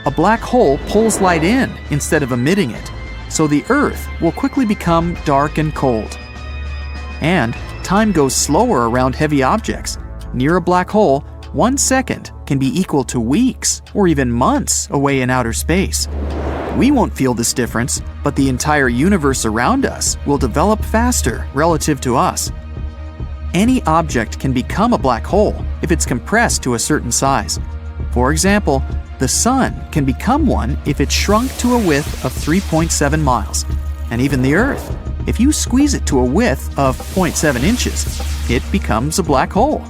[SPEAKER 1] A black hole pulls light in instead of emitting it, so the Earth will quickly become dark and cold. And time goes slower around heavy objects. Near a black hole, 1 second can be equal to weeks or even months away in outer space. We won't feel this difference, but the entire universe around us will develop faster relative to us. Any object can become a black hole if it's compressed to a certain size. For example, the Sun can become one if it's shrunk to a width of 3.7 miles. And even the Earth, if you squeeze it to a width of 0.7 inches, it becomes a black hole.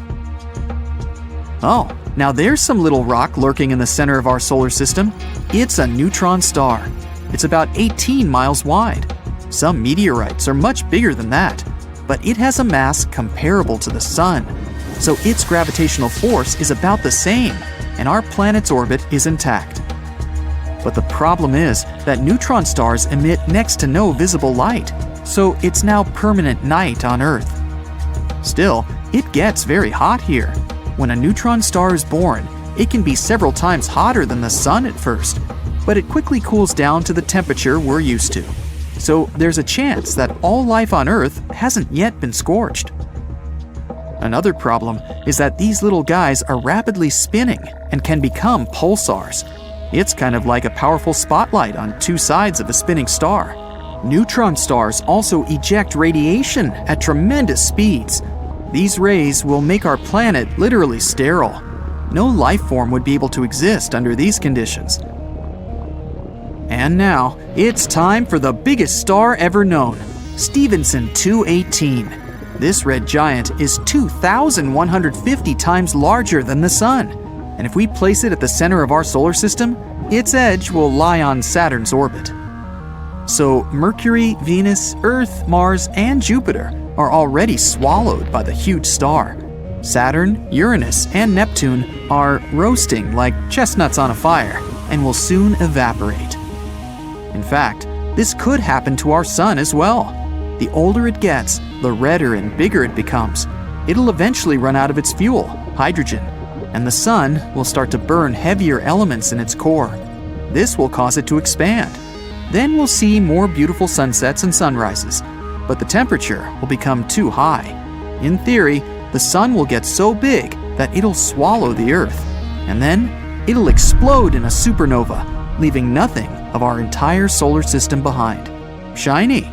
[SPEAKER 1] Oh, now there's some little rock lurking in the center of our solar system. It's a neutron star. It's about 18 miles wide. Some meteorites are much bigger than that, but it has a mass comparable to the Sun. So its gravitational force is about the same, and our planet's orbit is intact. But the problem is that neutron stars emit next to no visible light, so it's now permanent night on Earth. Still, it gets very hot here. When a neutron star is born, it can be several times hotter than the Sun at first, but it quickly cools down to the temperature we're used to. So there's a chance that all life on Earth hasn't yet been scorched. Another problem is that these little guys are rapidly spinning and can become pulsars. It's kind of like a powerful spotlight on two sides of a spinning star. Neutron stars also eject radiation at tremendous speeds. These rays will make our planet literally sterile. No life form would be able to exist under these conditions. And now, it's time for the biggest star ever known, Stephenson 218. This red giant is 2,150 times larger than the Sun, and if we place it at the center of our solar system, its edge will lie on Saturn's orbit. So Mercury, Venus, Earth, Mars, and Jupiter are already swallowed by the huge star. Saturn, Uranus, and Neptune are roasting like chestnuts on a fire and will soon evaporate. In fact, this could happen to our Sun as well. The older it gets, the redder and bigger it becomes. It'll eventually run out of its fuel, hydrogen, and the Sun will start to burn heavier elements in its core. This will cause it to expand. Then we'll see more beautiful sunsets and sunrises, but the temperature will become too high. In theory, the Sun will get so big that it'll swallow the Earth, and then it'll explode in a supernova, leaving nothing of our entire solar system behind. Shiny,